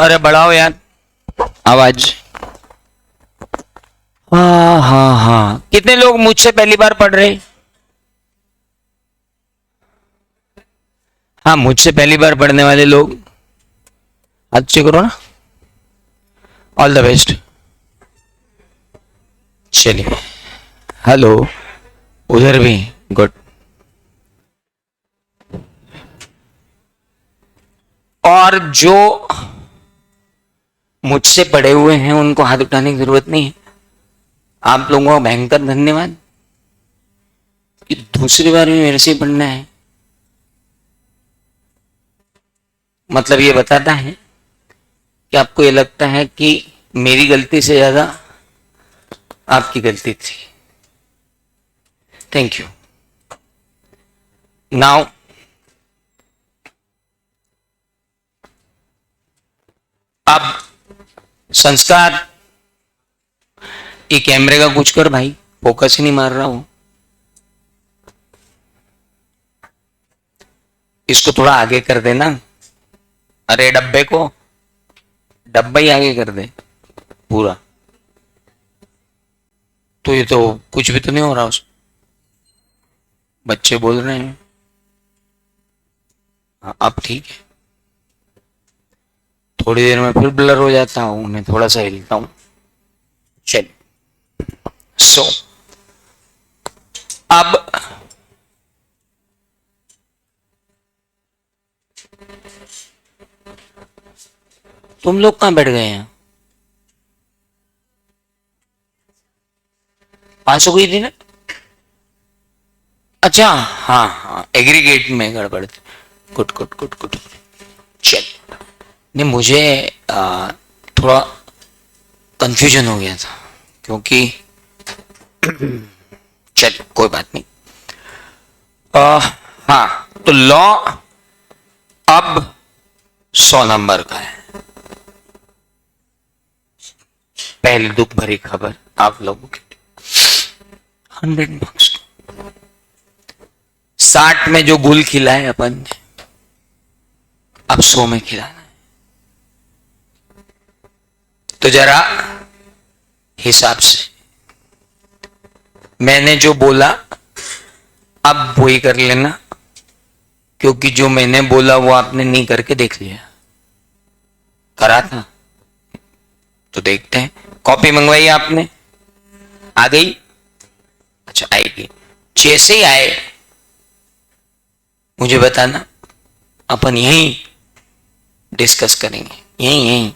अरे बढ़ाओ यार आवाज। हाँ हाँ हाँ, कितने लोग मुझसे पहली बार पढ़ रहे? हाँ, मुझसे पहली बार पढ़ने वाले लोग अच्छे करो ना। All the best. चलिए, हेलो, उधर भी गुड। और जो मुझसे पढ़े हुए हैं उनको हाथ उठाने की जरूरत नहीं है। आप लोगों का भयंकर धन्यवाद कि दूसरी बार भी मेरे से ही पढ़ना है। मतलब ये बताता है कि आपको ये लगता है कि मेरी गलती से ज्यादा आपकी गलती थी। Thank you. नाउ अब संस्कार, ये कैमरे का कुछ कर भाई, फोकस ही नहीं मार रहा हूं। इसको थोड़ा आगे कर देना। अरे डब्बे को, डब्बा ही आगे कर दे पूरा। तो ये तो कुछ भी तो नहीं हो रहा उस, बच्चे बोल रहे हैं। हाँ, अब ठीक है। थोड़ी देर में फिर ब्लर हो जाता हूं, मैं थोड़ा सा हिलता हूं। चलिए, सो अब तुम लोग कहां बैठ गए हैं? पास हो गई थी ना? अच्छा, हाँ हाँ, एग्रीगेट में गड़बड़ थी। Good good good good. चल, नहीं मुझे थोड़ा कंफ्यूजन हो गया था क्योंकि चल कोई बात नहीं। हाँ, तो लॉ अब 100 नंबर का है। पहले दुख भरी खबर आप लोगों के, 100 मार्क्स। 60 में जो गुल खिला है अपन ने, अब 100 में खिलाना है। तो जरा हिसाब से मैंने जो बोला अब वही कर लेना, क्योंकि जो मैंने बोला वो आपने नहीं करके देख लिया। करा था तो देखते हैं। कॉपी मंगवाई आपने? आ गई? अच्छा, आएगी। जैसे ही आए मुझे बताना, अपन यहीं डिस्कस करेंगे, यहीं यहीं,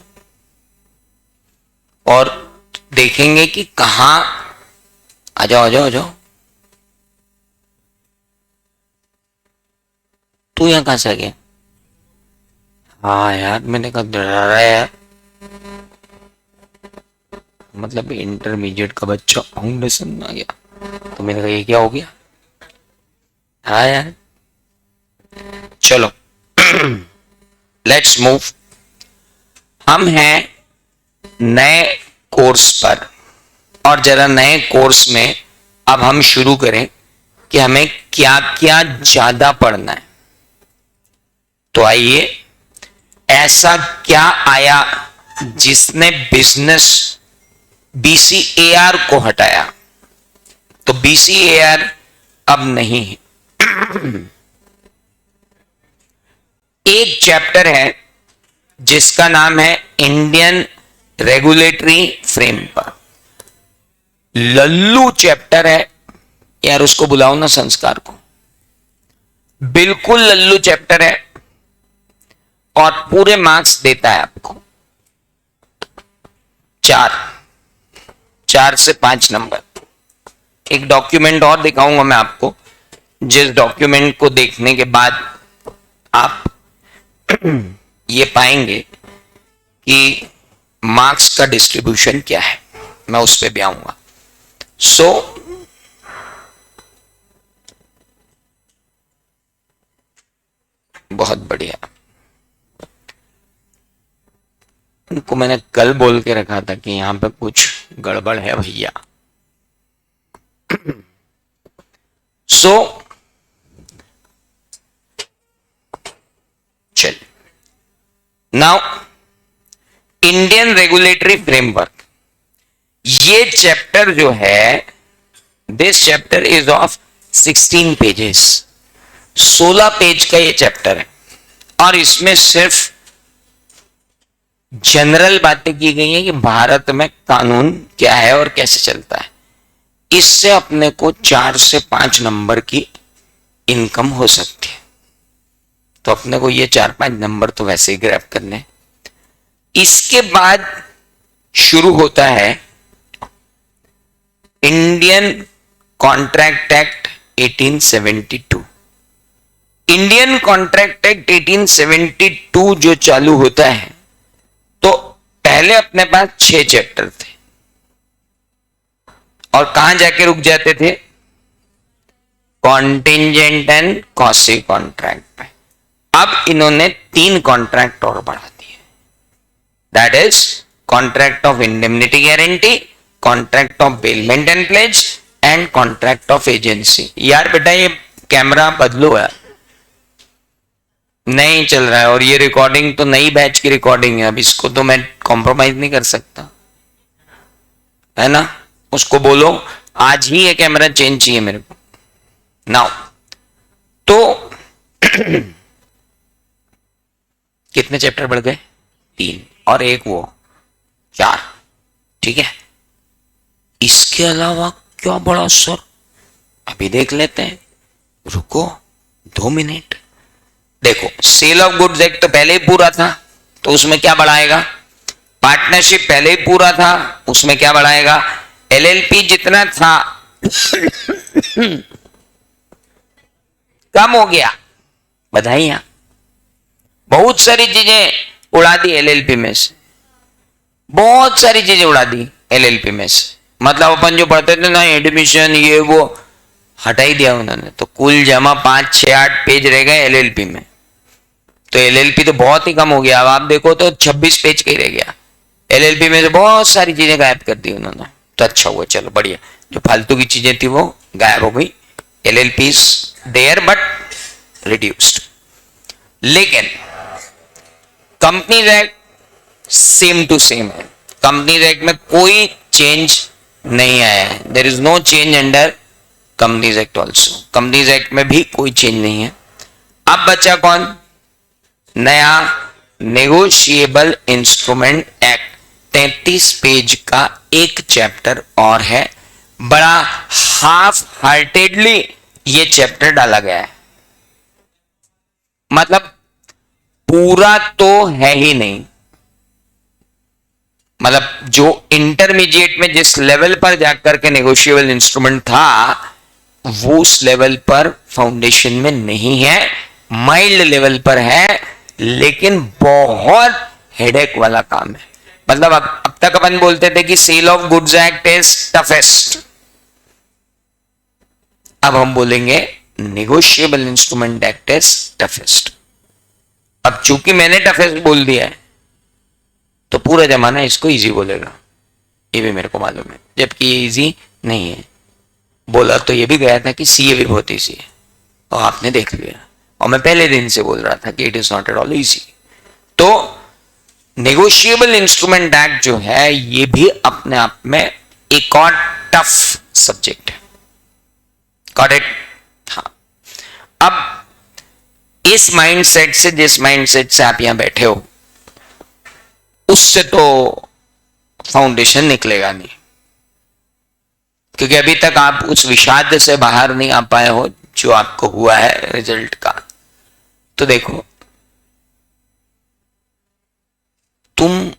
और देखेंगे कि कहां। आ जाओ आ जाओ आ जाओ। तू यहां कहां से आ गया? हाँ यार, मैंने कहा डरा रहा है यार, मतलब इंटरमीडिएट का बच्चा फाउंडेशन आ गया, तो मैंने कहा ये क्या हो गया। हाँ यार, चलो लेट्स मूव। हम हैं नए कोर्स पर, और जरा नए कोर्स में अब हम शुरू करें कि हमें क्या क्या ज्यादा पढ़ना है। तो आइए, ऐसा क्या आया जिसने बिजनेस बीसीएआर को हटाया? तो बीसीएआर अब नहीं है। एक चैप्टर है जिसका नाम है Indian regulatory framework. Lallu chapter है यार, उसको बुलाओ ना संस्कार को। बिल्कुल लल्लू चैप्टर है और पूरे मार्क्स देता है आपको 4, 4 से 5 नंबर। एक डॉक्यूमेंट और दिखाऊंगा मैं आपको, जिस डॉक्यूमेंट को देखने के बाद आप ये पाएंगे कि मार्क्स का डिस्ट्रीब्यूशन क्या है। मैं उस पर भी आऊंगा। सो बहुत बढ़िया। उनको मैंने कल बोल के रखा था कि यहां पे कुछ गड़बड़ है भैया। सो चल, नाउ इंडियन रेगुलेटरी फ्रेमवर्क, ये चैप्टर जो है, this chapter is of 16 pages, 16 page का ये चैप्टर है और इसमें सिर्फ जनरल बातें की गई हैं कि भारत में कानून क्या है और कैसे चलता है। इससे अपने को 4 से 5 नंबर की इनकम हो सकती है। तो अपने को ये 4-5 नंबर तो वैसे ही ग्रैब करने। इसके बाद शुरू होता है Indian contract act 1872। Indian contract act 1872 जो चालू होता है, तो पहले अपने पास 6 चैप्टर थे और कहां जाके रुक जाते थे? कॉन्टिजेंट एंड कॉसी कॉन्ट्रैक्ट पे। अब इन्होंने 3 कॉन्ट्रैक्ट और बढ़ा दिए, that is contract of indemnity guarantee, contract of bailment and plays and contract of agency. यार बेटा ये कैमरा बदलो यार, नहीं चल रहा है और ये रिकॉर्डिंग तो नई बैच की रिकॉर्डिंग है, अब इसको तो मैं कॉम्प्रोमाइज नहीं कर सकता, है ना। उसको बोलो आज ही ये कैमरा चेंज चाहिए मेरे को नाउ। तो कितने चैप्टर बढ़ गए? 3 और एक वो 4, ठीक है। इसके अलावा क्या बड़ा सर, अभी देख लेते हैं, रुको 2 मिनट। देखो सेल ऑफ गुड्स एक्ट तो पहले ही पूरा था, तो उसमें क्या बढ़ाएगा? पार्टनरशिप पहले ही पूरा था, उसमें क्या बढ़ाएगा? एलएलपी जितना था कम हो गया, बधाइयां। बहुत सारी चीजें उड़ा दी एलएलपी में से, बहुत सारी चीजें उड़ा दी एलएलपी में से। मतलब अपन जो पढ़ते थे ना एडमिशन ये वो हटा ही दिया उन्होंने, तो कुल जमा 5, 6, 8 पेज रह गए एलएलपी में। तो एलएलपी तो बहुत ही कम हो गया। अब आप देखो तो 26 पेज का ही रह गया। एलएलपी में से बहुत सारी चीजें गायब कर दी उन्होंने, तो अच्छा हुआ, चलो बढ़िया। जो फालतू की चीजें थी वो गायब हो गई। LLP is there but reduced. लेकिन companies act same to same है। कंपनीज एक्ट में कोई चेंज नहीं आया है, there is no change under companies act also. Companies act में भी कोई चेंज नहीं है। अब बचा कौन? नया नेगोशिएबल इंस्ट्रूमेंट एक्ट। 33 पेज का एक चैप्टर और है। बड़ा हाफ हार्टेडली ये चैप्टर डाला गया है, मतलब पूरा तो है ही नहीं। मतलब जो इंटरमीडिएट में जिस लेवल पर जाकर के नेगोशिएबल इंस्ट्रूमेंट था वो उस लेवल पर फाउंडेशन में नहीं है, माइल्ड लेवल पर है, लेकिन बहुत हेडेक वाला काम है। मतलब अब तक अपन बोलते थे कि sale of goods act is toughest, अब हम बोलेंगे negotiable instrument act is toughest. अब चूंकि मैंने टफेस्ट बोल दिया है तो पूरा जमाना इसको इजी बोलेगा, ये भी मेरे को मालूम है, जबकि ये इजी नहीं है। बोला तो ये भी गया था कि सीए भी बहुत इजी है और आपने देख लिया, और मैं पहले दिन से बोल रहा था कि it is not at all easy. तो नेगोशिएबल इंस्ट्रूमेंट एक्ट जो है ये भी अपने आप में एक और टफ सब्जेक्ट है। Got it? हाँ। अब इस माइंडसेट से, जिस माइंडसेट से आप यहां बैठे हो, उससे तो फाउंडेशन निकलेगा नहीं, क्योंकि अभी तक आप उस विषाद से बाहर नहीं आ पाए हो जो आपको हुआ है रिजल्ट का। तो देखो, तुम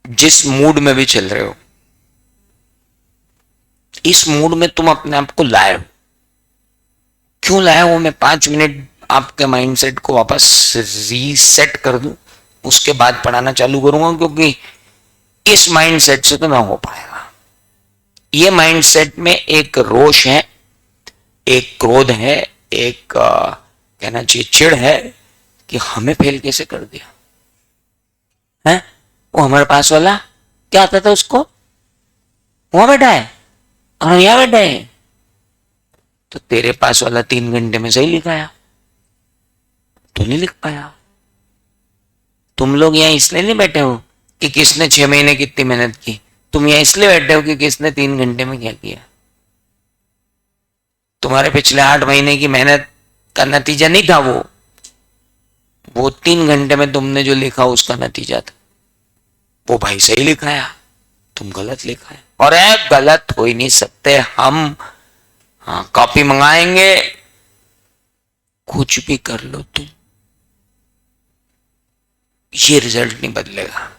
जिस मूड में भी चल रहे हो, इस मूड में तुम अपने आप को लाए हो। क्यों लाए हो? मैं 5 मिनट आपके माइंडसेट को वापस रीसेट कर दूं, उसके बाद पढ़ाना चालू करूंगा, क्योंकि इस माइंडसेट से तो ना हो पाएगा। ये माइंडसेट में एक रोष है, एक क्रोध है, एक कहना चाहिए चिढ़ है कि हमें फेल कैसे कर दिया है। वो हमारे पास वाला क्या आता था, उसको वहां बैठा है और हम यहां बैठे हैं, तो तेरे पास वाला 3 घंटे में सही लिखाया, तो नहीं लिख पाया। तुम लोग यहाँ इसलिए नहीं बैठे हो कि किसने 6 महीने कितनी मेहनत की, तुम यहाँ इसलिए बैठे हो कि किसने 3 घंटे में क्या किया। तुम्हारे पिछले 8 महीने की मेहनत का नतीजा नहीं था वो 3 घंटे में तुमने जो लिखा उसका नतीजा था। वो भाई सही लिखा है, तुम गलत लिखा है। और गलत हो ही नहीं सकते हम। हाँ, कॉपी मंगाएंगे, कुछ भी कर लो तुम, ये रिजल्ट नहीं बदलेगा,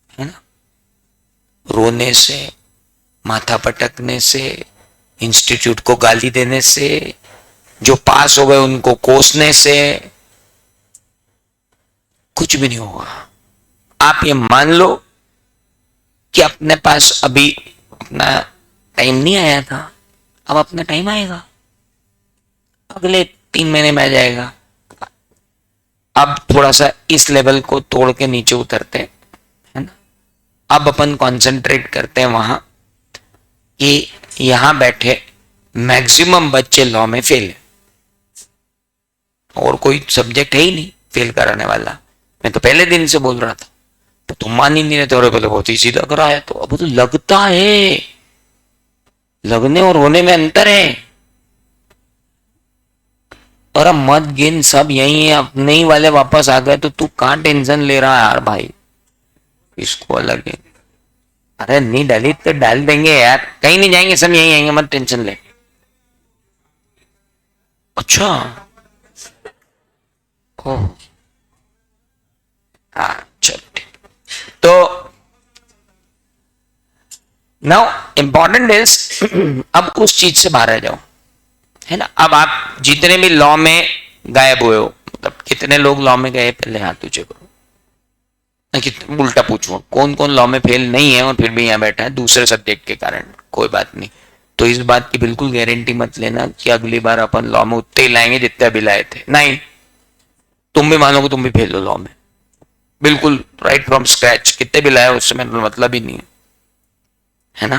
है ना। रोने से, माथा पटकने से, इंस्टीट्यूट को गाली देने से, जो पास हो गए उनको कोसने से कुछ भी नहीं होगा। आप ये मान लो कि अपने पास अभी अपना टाइम नहीं आया था, अब अपना टाइम आएगा, अगले 3 महीने में आ जाएगा। अब थोड़ा सा इस लेवल को तोड़ के नीचे उतरते हैं, है ना। अब अपन कंसंट्रेट करते हैं वहां कि यहां बैठे मैक्सिमम बच्चे लॉ में फेल है, और कोई सब्जेक्ट है ही नहीं फेल कराने वाला। मैं तो पहले दिन से बोल रहा था, तो तुम मान ही नहीं रहे थे, और पहले बहुत ही सीधा कराया। तो अब तो लगता है, लगने और होने में अंतर है। और अब मत गिन, सब यही है, अपने ही वाले वापस आ गए, तो तू कहां टेंशन ले रहा है यार भाई, इसको अलग है। अरे नहीं डाली तो डाल देंगे यार, कहीं नहीं जाएंगे, सब यही आएंगे, मत टेंशन ले। अच्छा, ओह, हाँ चलो। तो नाउ इंपॉर्टेंट इज अब उस चीज से बाहर आ जाओ, है ना। अब आप जितने भी लॉ में गायब हुए हो, मतलब कितने लोग लॉ में गए, पहले हाथ ऊंचे करो। उल्टा पूछूं, कौन कौन लॉ में फेल नहीं है और फिर भी यहाँ बैठा है दूसरे सब्जेक्ट के कारण, कोई बात नहीं। तो इस बात की बिल्कुल गारंटी मत लेना कि अगली बार अपन लॉ में उतने ही लाएंगे जितने अभी लाए थे, नहीं। तुम भी मानोगे तुम भी फेल हो लॉ में, बिल्कुल राइट फ्रॉम स्क्रैच, कितने भी लाए उससे मतलब ही नहीं है ना।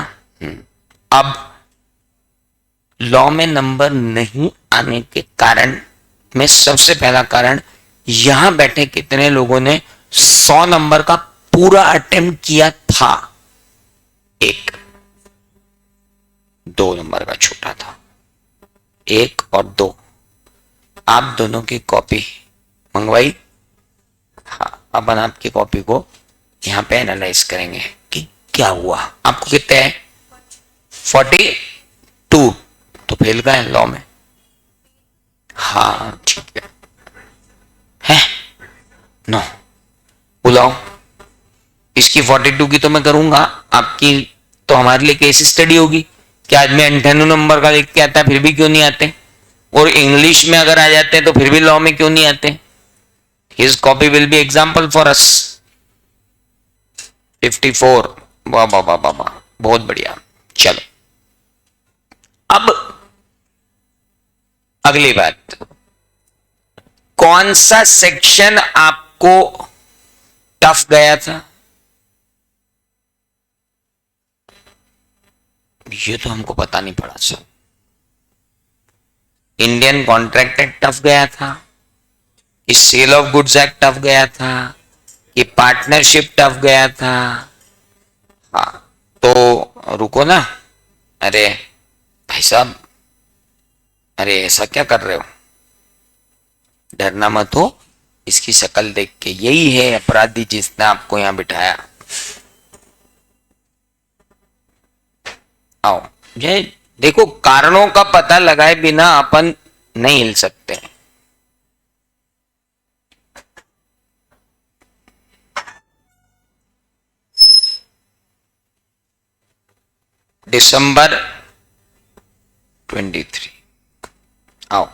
अब लॉ में नंबर नहीं आने के कारण में सबसे पहला कारण, यहां बैठे कितने लोगों ने 100 नंबर का पूरा अटेम्प्ट किया था, 1 2 नंबर का छोटा था, 1 और 2, आप दोनों की कॉपी मंगवाई। हाँ, अपन आपकी कॉपी को यहां पे एनालाइज करेंगे कि क्या हुआ। आपको कितने है, 42, तो फेल का है लॉ में। हाँ ठीक है, नो बुलाओ, इसकी 42 की तो मैं करूंगा, आपकी तो हमारे लिए केस स्टडी होगी कि आदमी 98 नंबर का लिख के आता है फिर भी क्यों नहीं आते, और इंग्लिश में अगर आ जाते हैं तो फिर भी लॉ में क्यों नहीं आते। His copy will be example for us. 54, वाह वाह वाह वाह, बहुत बढ़िया। चलो अब अगली बात, कौन सा सेक्शन आपको टफ गया था, ये तो हमको पता नहीं पड़ा सर। इंडियन कॉन्ट्रैक्ट एक्ट टफ गया था, कि sale of goods act tough गया था, कि पार्टनरशिप टफ गया था। हाँ तो रुको ना, अरे भाई साहब, अरे ऐसा क्या कर रहे हो, डरना मत हो, इसकी शक्ल देख के यही है अपराधी जिसने आपको यहां बिठाया। आओ, ये देखो, कारणों का पता लगाए बिना अपन नहीं हिल सकते। दिसंबर 23, आओ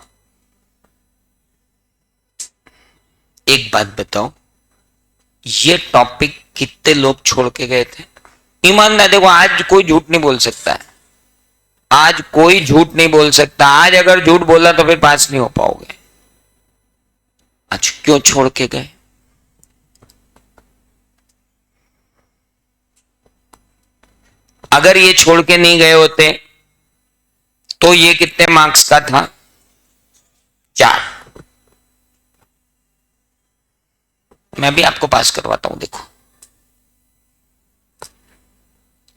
एक बात बताओ, ये टॉपिक कितने लोग छोड़ के गए थे। ईमानदार देखो, आज कोई झूठ नहीं बोल सकता है, आज कोई झूठ नहीं बोल सकता। आज अगर झूठ बोला तो फिर पास नहीं हो पाओगे। आज क्यों छोड़ के गए, अगर ये छोड़ के नहीं गए होते तो ये कितने मार्क्स का था, 4। मैं भी आपको पास करवाता हूं, देखो।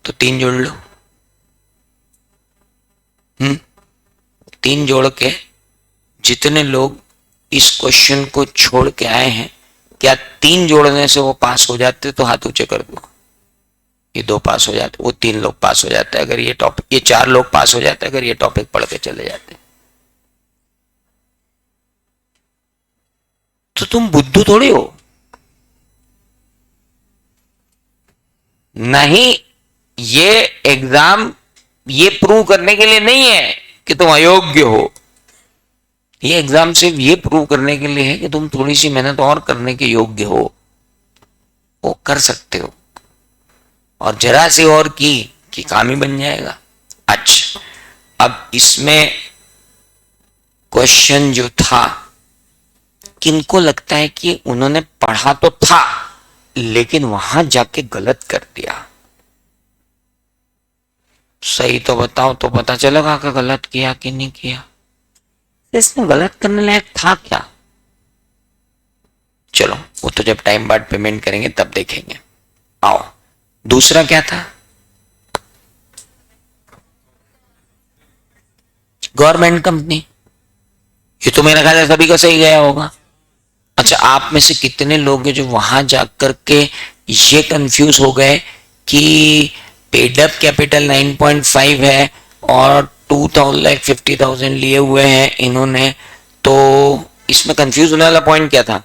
तो 3 जोड़ लो। 3 जोड़ के जितने लोग इस क्वेश्चन को छोड़ के आए हैं, क्या 3 जोड़ने से वो पास हो जाते? तो हाथ ऊंचे कर दो। ये 2 पास हो जाते, वो 3 लोग पास हो जाते अगर ये टॉपिक, ये 4 लोग पास हो जाते अगर ये टॉपिक पढ़ के चले जाते। तो तुम बुद्धू थोड़ी हो। नहीं, ये एग्जाम ये प्रूव करने के लिए नहीं है कि तुम अयोग्य हो। ये एग्जाम सिर्फ ये प्रूव करने के लिए है कि तुम थोड़ी सी मेहनत और करने के योग्य हो, वो कर सकते हो। और जरा सी और की कि काम ही बन जाएगा। अच्छा, अब इसमें क्वेश्चन जो था, किनको लगता है कि उन्होंने पढ़ा तो था लेकिन वहां जाके गलत कर दिया? सही तो बताओ, तो पता चलेगा कि गलत किया कि नहीं किया। इसमें गलत करने लायक था क्या? चलो वो तो जब टाइम बाद पेमेंट करेंगे तब देखेंगे। आओ, दूसरा क्या था? Government company. ये तो मेरा ख्याल है सभी का सही गया होगा। अच्छा, आप में से कितने लोग हैं जो वहां जाकर के ये कंफ्यूज हो गए कि पेड अप कैपिटल 9.5 है और 2,50,000 लिए हुए हैं इन्होंने? तो इसमें कंफ्यूज होने वाला पॉइंट क्या था?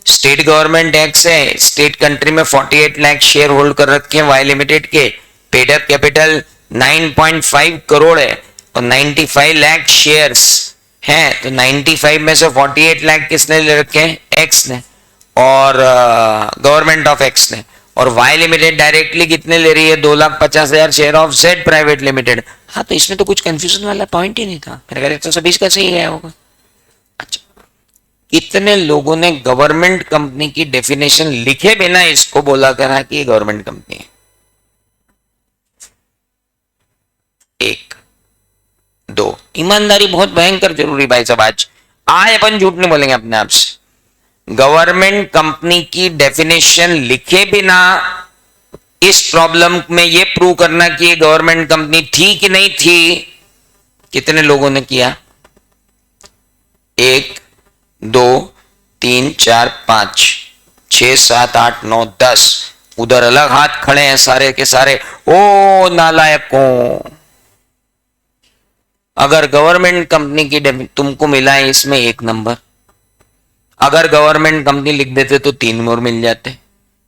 स्टेट गवर्नमेंट टैक्स है, स्टेट कंट्री में 48 लाख शेयर होल्ड कर रखे हैं वाई लिमिटेड के, पेड अप कैपिटल 9.5 करोड़ है और 95 लाख शेयर्स हैं। तो 95 में से 48 लाख किसने ले रखे हैं? एक्स ने, और गवर्नमेंट ऑफ एक्स ने। और वाई लिमिटेड डायरेक्टली कितने ले रही है? 2,50,000 share of Z private limited. हाँ, तो इसमें तो कुछ कंफ्यूजन वाला पॉइंट ही नहीं था। मेरे ख्याल तो सभी का सही गया होगा। अच्छा, इतने लोगों ने गवर्नमेंट कंपनी की डेफिनेशन लिखे बिना इसको बोला करा कि ये गवर्नमेंट कंपनी है। 1 2, ईमानदारी बहुत भयंकर जरूरी भाई साहब। आज अपन झूठ नहीं बोलेंगे अपने आप से। गवर्नमेंट कंपनी की डेफिनेशन लिखे बिना इस प्रॉब्लम में ये प्रूव करना कि ये गवर्नमेंट कंपनी थी कि नहीं थी, कितने लोगों ने किया? 1 2 3 4 5 6 7 8 9 10। उधर अलग हाथ खड़े हैं सारे के सारे। ओ नालायकों, अगर गवर्नमेंट कंपनी की तुमको मिला है इसमें 1 नंबर, अगर गवर्नमेंट कंपनी लिख देते तो 3 और मिल जाते।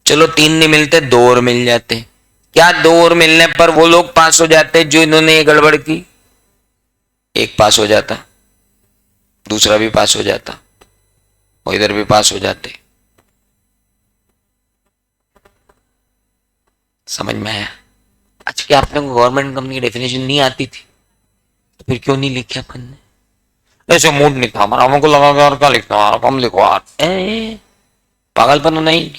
चलो 3 नहीं मिलते, 2 और मिल जाते। क्या 2 और मिलने पर वो लोग पास हो जाते जो इन्होंने ये गड़बड़ की? एक पास हो जाता, दूसरा भी पास हो जाता और इधर भी पास हो जाते। समझ में आया? आज क्या आपने गवर्नमेंट कंपनी की डेफिनेशन नहीं आती थी तो फिर क्यों नहीं लिखा अपन ने? ऐसे मूड नहीं था हमारा, हमको लगा और क्या लिखना, हम लिखो। पागलपन नहीं।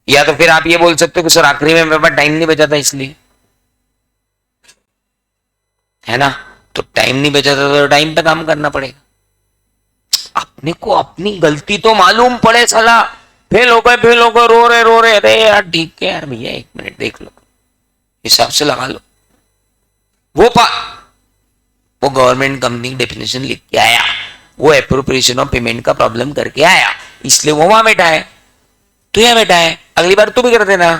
या तो फिर आप ये बोल सकते हो कि सर आखिरी में मेरे पास टाइम नहीं बचा था इसलिए, है ना? तो टाइम नहीं बचा था तो टाइम पे काम करना पड़ेगा। अपने को अपनी गलती तो मालूम पड़े। साला फेल हो गए, फेल हो गए, रो रहे। अरे यार ठीक है यार भैया, 1 मिनट देख लो, हिसाब से लगा लो। वो गवर्नमेंट कंपनी डेफिनेशन लिख के आया, वो एप्रोप्रिएशन ऑफ पेमेंट का प्रॉब्लम करके आया, इसलिए वो वहां बैठा है। तू यहाँ बैठा है, अगली बार तू भी कर देना,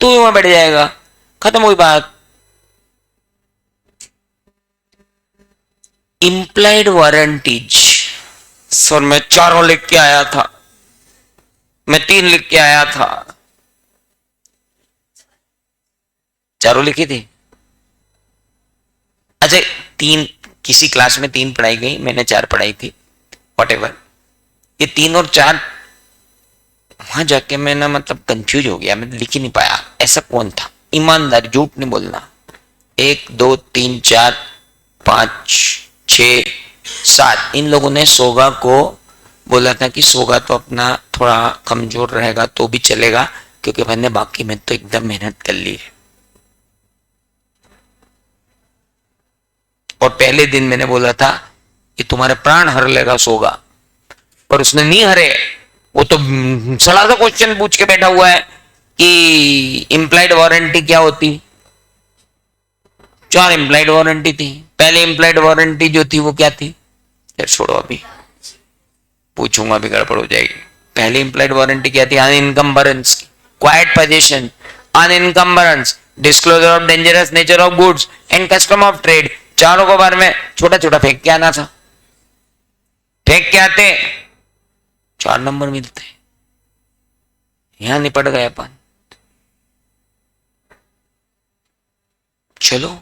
तू भी वहां बैठ जाएगा, खत्म हुई बात। इंप्लाइड वारंटीज, सर मैं 4 लिख के आया था, मैं 3 लिख के आया था। 4 लिखी थी? अच्छा, 3 किसी क्लास में 3 पढ़ाई गई, मैंने 4 पढ़ाई थी, वॉटेवर। ये 3 और 4 वहां जाके मैं ना मतलब कंफ्यूज हो गया, मैं लिख ही नहीं पाया। ऐसा कौन था? ईमानदारी, झूठ नहीं बोलना। 1 2 3 4 5 6 7 इन लोगों ने सोगा को बोला था कि सोगा तो अपना थोड़ा कमजोर रहेगा तो भी चलेगा, क्योंकि मैंने बाकी में तो एकदम मेहनत कर ली है। और पहले दिन मैंने बोला था कि तुम्हारे प्राण हर लेगा सोगा, पर उसने नहीं हरे। वो तो सड़ा सा क्वेश्चन पूछ के बैठा हुआ है कि इम्प्लाइड वारंटी क्या होती। 4 इम्प्लाइड वारंटी थी। पहले इम्प्लाइड वारंटी जो थी वो क्या थी, यार छोड़ो, अभी पूछूंगा, अभी गड़बड़ हो जाएगी। पहली इम्प्लाइड वारंटी क्या थी, अनइनकम्बरेंस की, quiet position, unencumbrance, disclosure of dangerous nature of goods and custom of trade. चारों को बार में छोटा छोटा फेंक के आना था, फेंक के आते 4 नंबर मिलते, यहां निपट गए अपन। चलो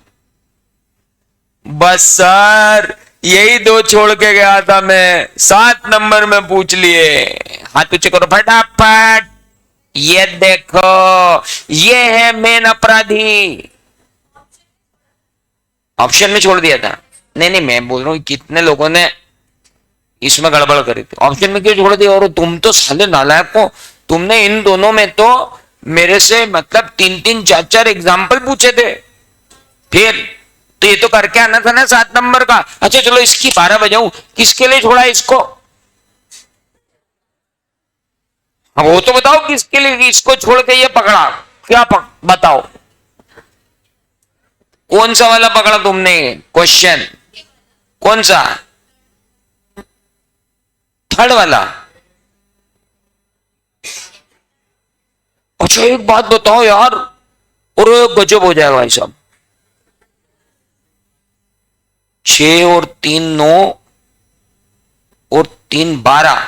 बस सर, यही 2 छोड़ के गया था मैं, 7 नंबर में पूछ लिए। हाथ ऊंचे करो फटाफट। ये देखो, ये है मेन अपराधी। ऑप्शन में छोड़ दिया था। नहीं नहीं, मैं बोल रहा हूं कितने लोगों ने इसमें गड़बड़ करी थी। ऑप्शन में क्यों छोड़ दिया? और तुम तो साले नालायक हो, तुमने इन दोनों में तो मेरे से मतलब 3-3 4-4 एग्जाम्पल पूछे थे। फिर तो ये तो करके आना था ना 7 नंबर का। अच्छा चलो इसकी 12 बजाऊं, किसके लिए छोड़ा इसको? अब वो तो बताओ किसके लिए इसको छोड़ के ये पकड़ा, क्या बताओ कौन सा वाला पकड़ा तुमने क्वेश्चन? कौन सा? 3rd वाला। अच्छा एक बात बताओ यार, और गजब हो जाएगा भाई साहब। 6 और 3 9 और 3 12।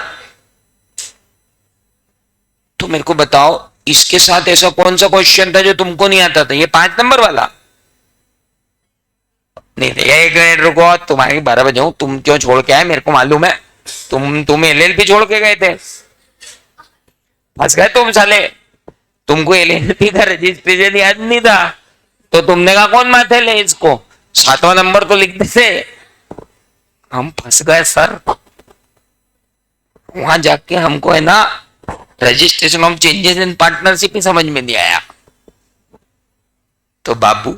तो मेरे को बताओ इसके साथ ऐसा कौन सा क्वेश्चन था जो तुमको नहीं आता था? ये 5 नंबर वाला नहीं था। एक मिनट रुको, तुम्हारी 12 बजाऊं, तुम क्यों छोड़ के आए मेरे को मालूम है। तुम एलएलपी छोड़ के गए थे, फंस गए तुम साले। तुमको एलएलपी का रजिस्ट्रेशन याद नहीं था, तो तुमने कहा कौन माथे ले इसको, 7वां नंबर तो लिख देते। हम फंस गए सर। वहां जाके हमको है ना registration of changes in partnership ही समझ में नहीं आया। तो बाबू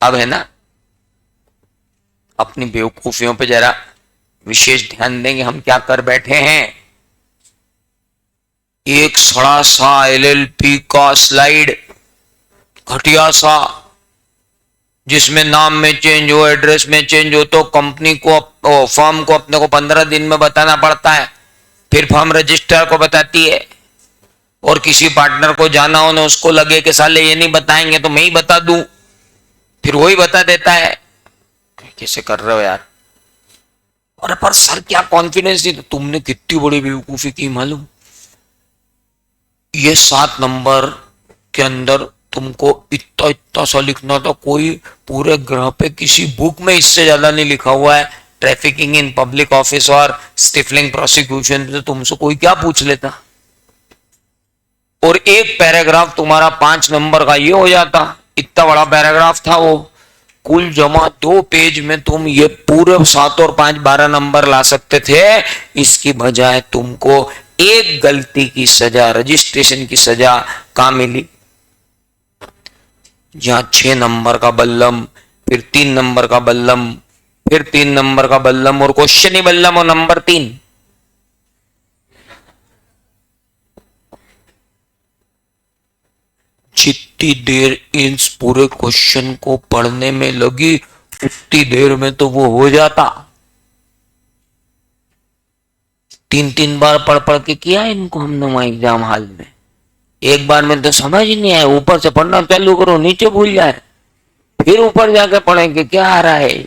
अब है ना अपनी बेवकूफियों पे जरा विशेष ध्यान देंगे। हम क्या कर बैठे हैं, एक सड़ा सा एलएलपी का स्लाइड, घटिया सा, जिसमें नाम में चेंज हो, एड्रेस में चेंज हो, तो कंपनी को, फर्म को अपने को 15 दिन में बताना पड़ता है। फिर फर्म रजिस्ट्रार को बताती है, और किसी पार्टनर को जाना हो ना, उसको लगे कि साले ये नहीं बताएंगे तो मैं ही बता दूं, फिर वही बता देता है। कैसे कर रहे हो यार? और पर सर क्या कॉन्फिडेंस नहीं, तो तुमने कितनी बड़ी बेवकूफी की मालूम? ये 7 नंबर के अंदर तुमको इतना इतना सा लिखना था, कोई पूरे ग्रह पे किसी बुक में इससे ज्यादा नहीं लिखा हुआ है। ट्रैफिकिंग इन पब्लिक ऑफिस और स्टिफलिंग प्रोसिक्यूशन, तो तुमसे कोई क्या पूछ लेता। और एक पैराग्राफ तुम्हारा 5 नंबर का ये हो जाता, इतना बड़ा पैराग्राफ था वो। कुल जमा 2 पेज में तुम ये पूरे 7 और 5 12 नंबर ला सकते थे। इसकी बजाय तुमको एक गलती की सजा, रजिस्ट्रेशन की सजा कहां मिली? जहां 6 नंबर का बल्लम, फिर 3 नंबर का बल्लम, फिर 3 नंबर का बल्लम, और क्वेश्चन ही बल्लम, और नंबर 3। जितनी देर इस पूरे क्वेश्चन को पढ़ने में लगी, उतनी देर में तो वो हो जाता। 3-3 बार पढ़ पढ़ के किया इनको हमने वहां एग्जाम हॉल में। एक बार में तो समझ ही नहीं आया, ऊपर से पढ़ना चालू करो नीचे भूल जाए, फिर ऊपर जाके पढ़ेंगे क्या आ रहा है।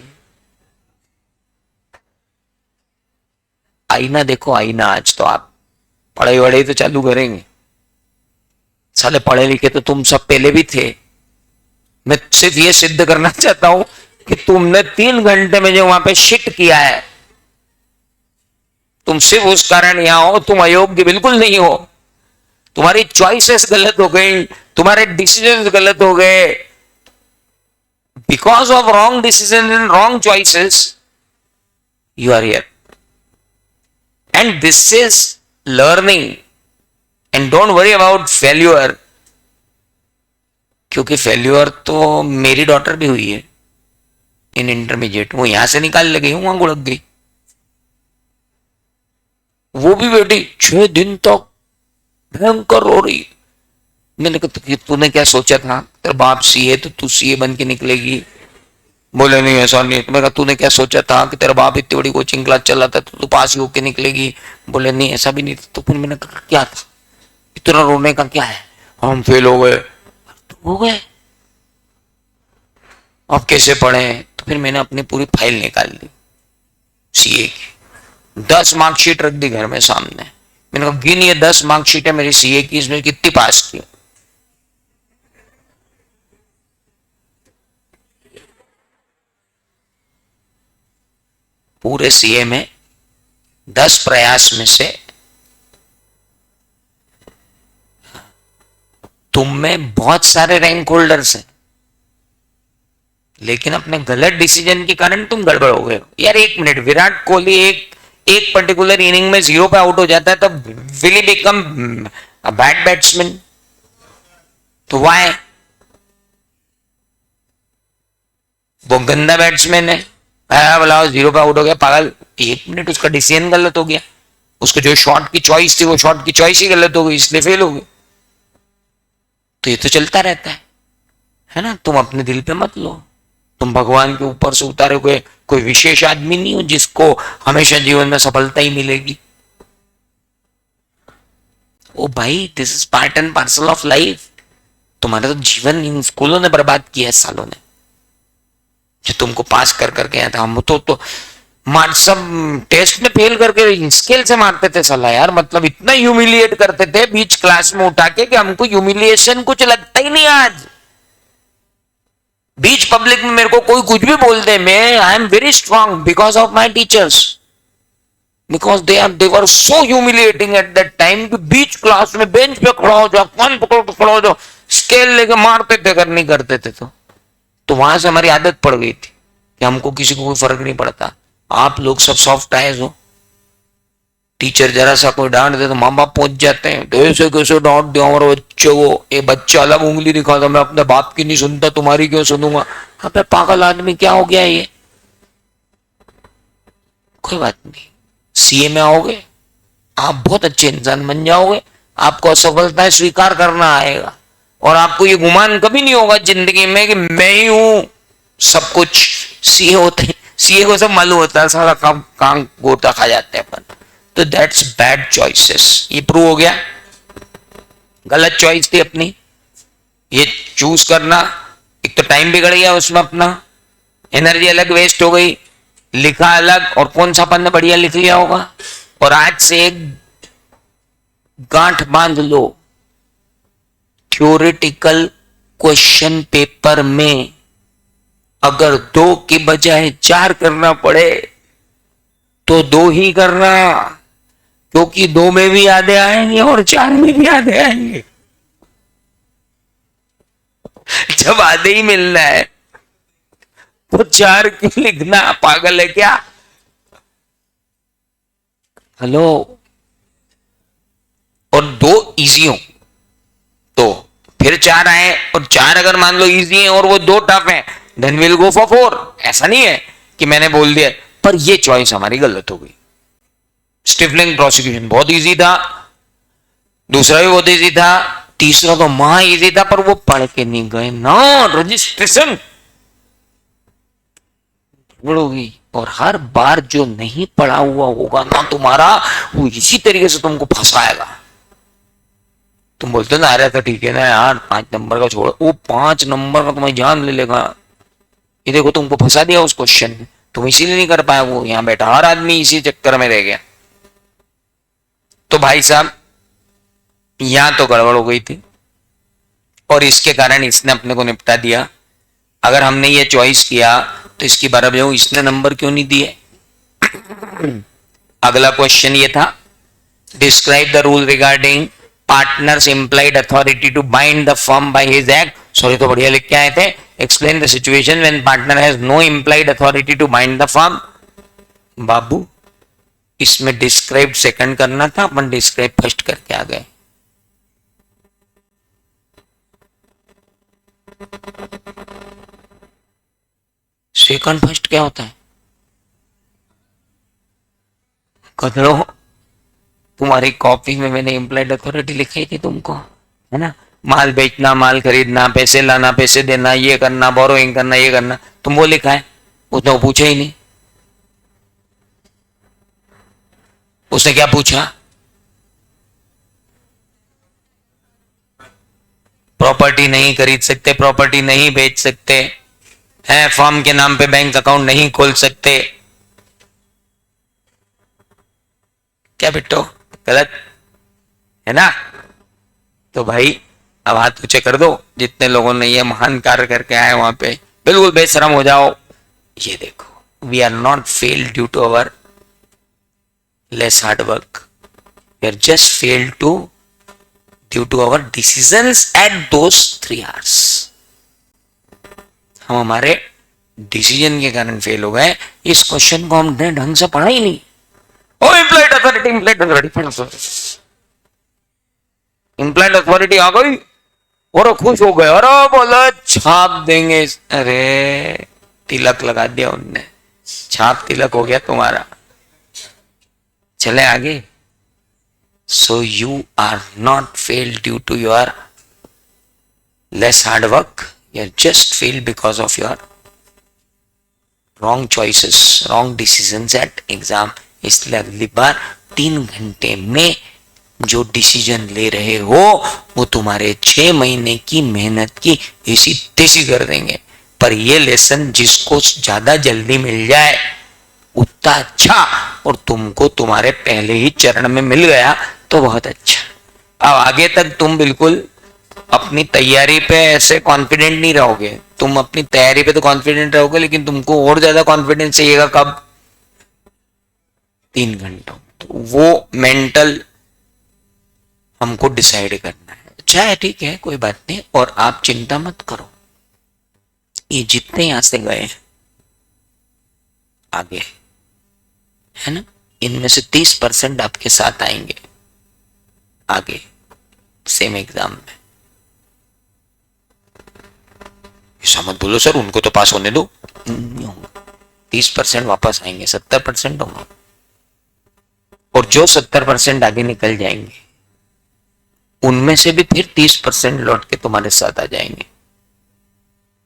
आईना देखो आईना, आज तो आप पढ़ाई वढ़ाई तो चालू करेंगे। साले पढ़े लिखे तो तुम सब पहले भी थे। मैं सिर्फ ये सिद्ध करना चाहता हूं कि तुमने 3 घंटे में जो वहां पे शिट किया है, तुम सिर्फ उस कारण यहां हो, तुम अयोग्य बिल्कुल नहीं हो। तुम्हारी चॉइसेस गलत हो गई, तुम्हारे डिसीजन गलत हो गए। Because of wrong decision and wrong choices you are here, and this is learning. And don't worry about failure, क्योंकि फेल्यूर तो मेरी डॉटर भी हुई है इन इंटरमीडिएट। वो यहां से निकाल लगी, वहां गुड़क गई। वो भी बेटी 6 दिन तक भयंकर रो रही। मैंने कहा तूने क्या सोचा था, तेरा बाप सीए तो तू सीए बन के निकलेगी? बोले नहीं ऐसा नहीं। तो मैं कहा तूने क्या सोचा था कि तेरा बाप इतनी बड़ी कोचिंग क्लास चलाता तो तू पास ही होके निकलेगी? बोले नहीं ऐसा भी नहीं था। तो फिर मैंने कहा क्या था, इतना रोने का क्या है? हम फेल हो गए। तो हो गए, अब कैसे पढ़े? तो फिर मैंने अपनी पूरी फाइल निकाल ली सीए की, 10 मार्कशीट रख दी घर में सामने। मैंने कहा गिन ये 10 मार्कशीट है मेरी सीए की, इसमें कितनी पास की? पूरे सीए में 10 प्रयास में से तुम में बहुत सारे रैंक होल्डर्स हैं, लेकिन अपने गलत डिसीजन के कारण तुम गड़बड़ हो गए हो। यार 1 मिनट, विराट कोहली एक एक पर्टिकुलर इनिंग में 0 पे आउट हो जाता है तब will he become a bad batsman? तो वाई? वो गंदा बैट्समैन है, बोला 0 पे आउट हो गया, पागल। 1 मिनट, उसका डिसीजन गलत हो गया, उसको जो शॉट की चॉइस थी वो शॉट की चॉइस ही गलत हो गई, इसलिए फेल हो गई। तो ये तो चलता रहता है ना? तुम अपने दिल पे मत लो। तुम भगवान के ऊपर से उतारे हुए कोई विशेष आदमी नहीं हो जिसको हमेशा जीवन में सफलता ही मिलेगी। ओ भाई, this is part and parcel of life. तुम्हारा तो जीवन इन स्कूलों ने बर्बाद किया है, सालों ने, जो तुमको पास कर करके आया था। हम तो मार सब टेस्ट में फेल करके स्केल से मारते थे साला यार। मतलब इतना ह्यूमिलिएट करते थे बीच क्लास में उठा के कि हमको ह्यूमिलिएशन कुछ लगता ही नहीं। आज बीच पब्लिक में मेरे को कोई कुछ भी बोल दे, मैं I am very strong because of my teachers, because they were so humiliating at that time. Beach class में बेंच पे खड़ा हो जाओ, कान पकड़ के खड़ा हो जाओ, स्केल लेके मारते थे अगर नहीं करते थे तो वहां से हमारी आदत पड़ गई थी कि हमको किसी को कोई फर्क नहीं पड़ता। आप लोग सब सॉफ्ट आइज हो, टीचर जरा सा कोई डांट दे तो माँ बाप पहुंच जाते हैं, तो ऐसे कैसे डांट दिया हमारे बच्चे को, ये बच्चा अलग उंगली दिखाता, मैं अपने बाप की नहीं सुनता तुम्हारी क्यों सुनूंगा? अबे पागल आदमी, क्या हो गया ये? कोई बात नहीं, सीए में आओगे आप बहुत अच्छे इंसान बन जाओगे, आपको असफलताएं स्वीकार करना आएगा और आपको ये गुमान कभी नहीं होगा जिंदगी में कि मैं ही हूं सब कुछ। सीए होते हैं, सीए को सब मालूम होता है, सारा काम काम गोता खा जाते हैं अपन। तो दैट्स बैड चॉइसेस, ये प्रूव हो गया। गलत चॉइस थी अपनी, ये चूज करना। एक तो टाइम बिगड़ गया उसमें, अपना एनर्जी अलग वेस्ट हो गई, लिखा अलग, और कौन सा पन्ना बढ़िया लिख लिया होगा। और आज से एक गांठ बांध लो, थ्योरेटिकल क्वेश्चन पेपर में अगर 2 के बजाय 4 करना पड़े तो 2 ही करना, क्योंकि 2 में भी आधे आएंगे और 4 में भी आधे आएंगे। जब आधे ही मिलना है तो 4 क्यों लिखना? पागल है क्या? हेलो। और 2 इजी हो तो फिर 4 आए, और 4 अगर मान लो इजी है और वो 2 टफ है, देन विल गो फॉर 4। ऐसा नहीं है कि मैंने बोल दिया, पर ये चॉइस हमारी गलत हो गई। स्टिफलिंग प्रोसिक्यूशन बहुत इजी था, दूसरा भी बहुत इजी था, तीसरा तो महा इजी था, पर वो पढ़ के नहीं गए ना, रजिस्ट्रेशन होगी। और हर बार जो नहीं पढ़ा हुआ होगा ना तुम्हारा, वो इसी तरीके से तुमको फंसाएगा। तुम बोलते ना आ रहा था ठीक है ना यार, 5 नंबर का छोड़, वो 5 नंबर का तुम्हारी जान ले लेगा। ये देखो तुमको फंसा दिया उस क्वेश्चन में, तुम इसीलिए नहीं कर पाया, वो यहां बैठा हर आदमी इसी चक्कर में रह गया। तो भाई साहब यहां तो गड़बड़ हो गई थी, और इसके कारण इसने अपने को निपटा दिया। अगर हमने ये चॉइस किया तो इसकी बराबर इसने नंबर क्यों नहीं दिए? अगला क्वेश्चन ये था, describe the rule regarding partners implied authority to bind the firm by his act. Sorry, तो बढ़िया लिख के आए थे, explain the situation when partner has no implied authority to bind the firm. बाबू इसमें डिस्क्राइब सेकंड करना था, अपन डिस्क्राइब फर्स्ट करके आ गए। सेकंड फर्स्ट क्या होता है? कदरो तुम्हारी कॉपी में मैंने इम्प्लाइड अथॉरिटी लिखी थी तुमको, है ना, माल बेचना, माल खरीदना, पैसे लाना, पैसे देना, ये करना, बोरोइंग करना, ये करना, तुम वो लिखा है। उसने वो पूछा ही नहीं। उसने क्या पूछा? प्रॉपर्टी नहीं खरीद सकते, प्रॉपर्टी नहीं बेच सकते हैं, फर्म के नाम पे बैंक अकाउंट नहीं खोल सकते। क्या बिट्टो, गलत है ना? तो भाई अब हाथ ऊंचे कर दो जितने लोगों ने ये महान कार्य करके आए वहां पे, बिल्कुल बेशरम हो जाओ। ये देखो, we are not failed due to our less hard work, we are just failed to due to our decisions at those 3 hours। हम हमारे डिसीजन के कारण फेल हो गए। इस क्वेश्चन को हमने ढंग से पढ़ा ही नहीं। ओ implied authority, implied authority, implied authority आ गई और खुश हो गए, अरे बोला छाप देंगे। अरे तिलक लगा दिया उनने, छाप तिलक हो गया तुम्हारा। चले आगे। So you are not failed due to your less hard work, you are just failed because of your wrong choices, wrong decisions at exam. इसलिए अगली बार 3 घंटे में जो डिसीजन ले रहे हो वो तुम्हारे 6 महीने की मेहनत की ऐसी तेजी कर देंगे। पर ये लेसन जिसको ज्यादा जल्दी मिल जाए उतना अच्छा, और तुमको तुम्हारे पहले ही चरण में मिल गया तो बहुत अच्छा। अब आगे तक तुम बिल्कुल अपनी तैयारी पे ऐसे कॉन्फिडेंट नहीं रहोगे। तुम अपनी तैयारी पे तो कॉन्फिडेंट रहोगे, लेकिन तुमको और ज्यादा कॉन्फिडेंस चाहिएगा कब? 3 घंटों। तो वो मेंटल हमको डिसाइड करना है। अच्छा है, ठीक है, कोई बात नहीं। और आप चिंता मत करो, ये जितने यहां से गए आगे, है ना, इनमें से 30% आपके साथ आएंगे आगे सेम एग्जाम में। ऐसा मत बोलो सर, उनको तो पास होने दो। 30% वापस आएंगे, 70% होंगे। और जो 70% आगे निकल जाएंगे उनमें से भी फिर 30% लौट के तुम्हारे साथ आ जाएंगे,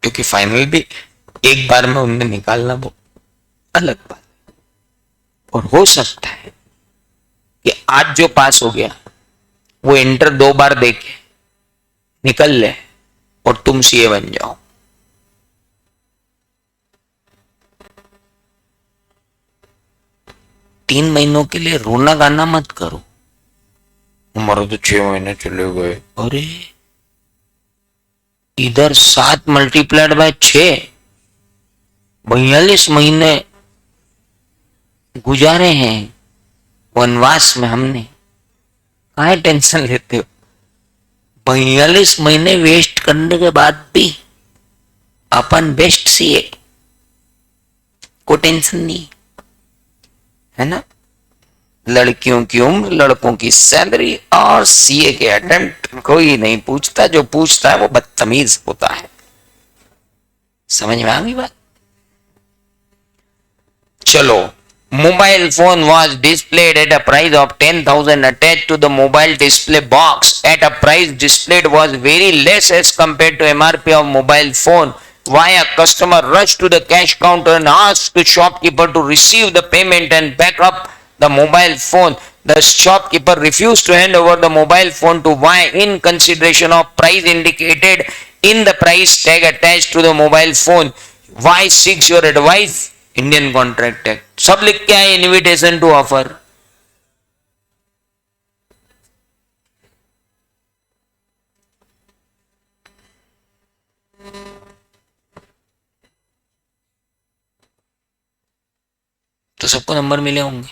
क्योंकि फाइनल भी एक बार में उन्हें निकालना वो अलग बात। और हो सकता है कि आज जो पास हो गया वो इंटर 2 बार देके निकल ले और तुम सीए बन जाओ। तीन महीनों के लिए रोना गाना मत करो, हमारे तो 6 महीने चले गए। अरे इधर 7 मल्टीप्लाइड बाय 6, 42 महीने गुजारे हैं वनवास में हमने। काहे टेंशन लेते हो? 42 महीने वेस्ट करने के बाद भी अपन बेस्ट सीए, को टेंशन नहीं, है ना। लड़कियों की उम्र, लड़कों की सैलरी और सीए के अटेम्प्ट कोई नहीं पूछता, जो पूछता है वो बदतमीज होता है। समझ में आ गई बात? चलो, mobile phone was displayed at a price of 10,000 attached to the mobile display box at a price displayed was very less as compared to MRP of mobile phone. Why a customer rushed to the cash counter and asked the shopkeeper to receive the payment and back up the mobile phone? The shopkeeper refused to hand over the mobile phone to Y in consideration of price indicated in the price tag attached to the mobile phone. Y seeks your advice. Indian contract act सब लिख के आए, invitation to offer. तो सबको number मिले होंगे।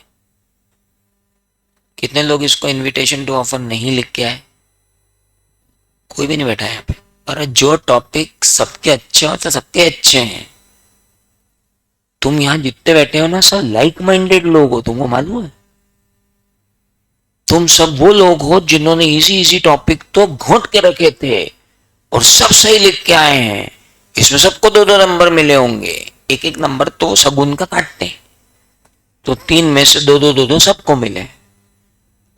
कितने लोग इसको इनविटेशन टू ऑफर नहीं लिख के आए? कोई भी नहीं बैठा यहाँ पे। और जो टॉपिक सबके अच्छे होते सबके अच्छे हैं। तुम यहां जितने बैठे हो ना, सब लाइक माइंडेड लोग हो, तुमको मालूम है। तुम सब वो लोग हो जिन्होंने इजी टॉपिक तो घोट के रखे थे और सब सही लिख के आए हैं। इसमें सबको 2-2 नंबर मिले होंगे। एक एक नंबर तो सगुन का काटते, तो 3 में से 2-2 सबको मिले।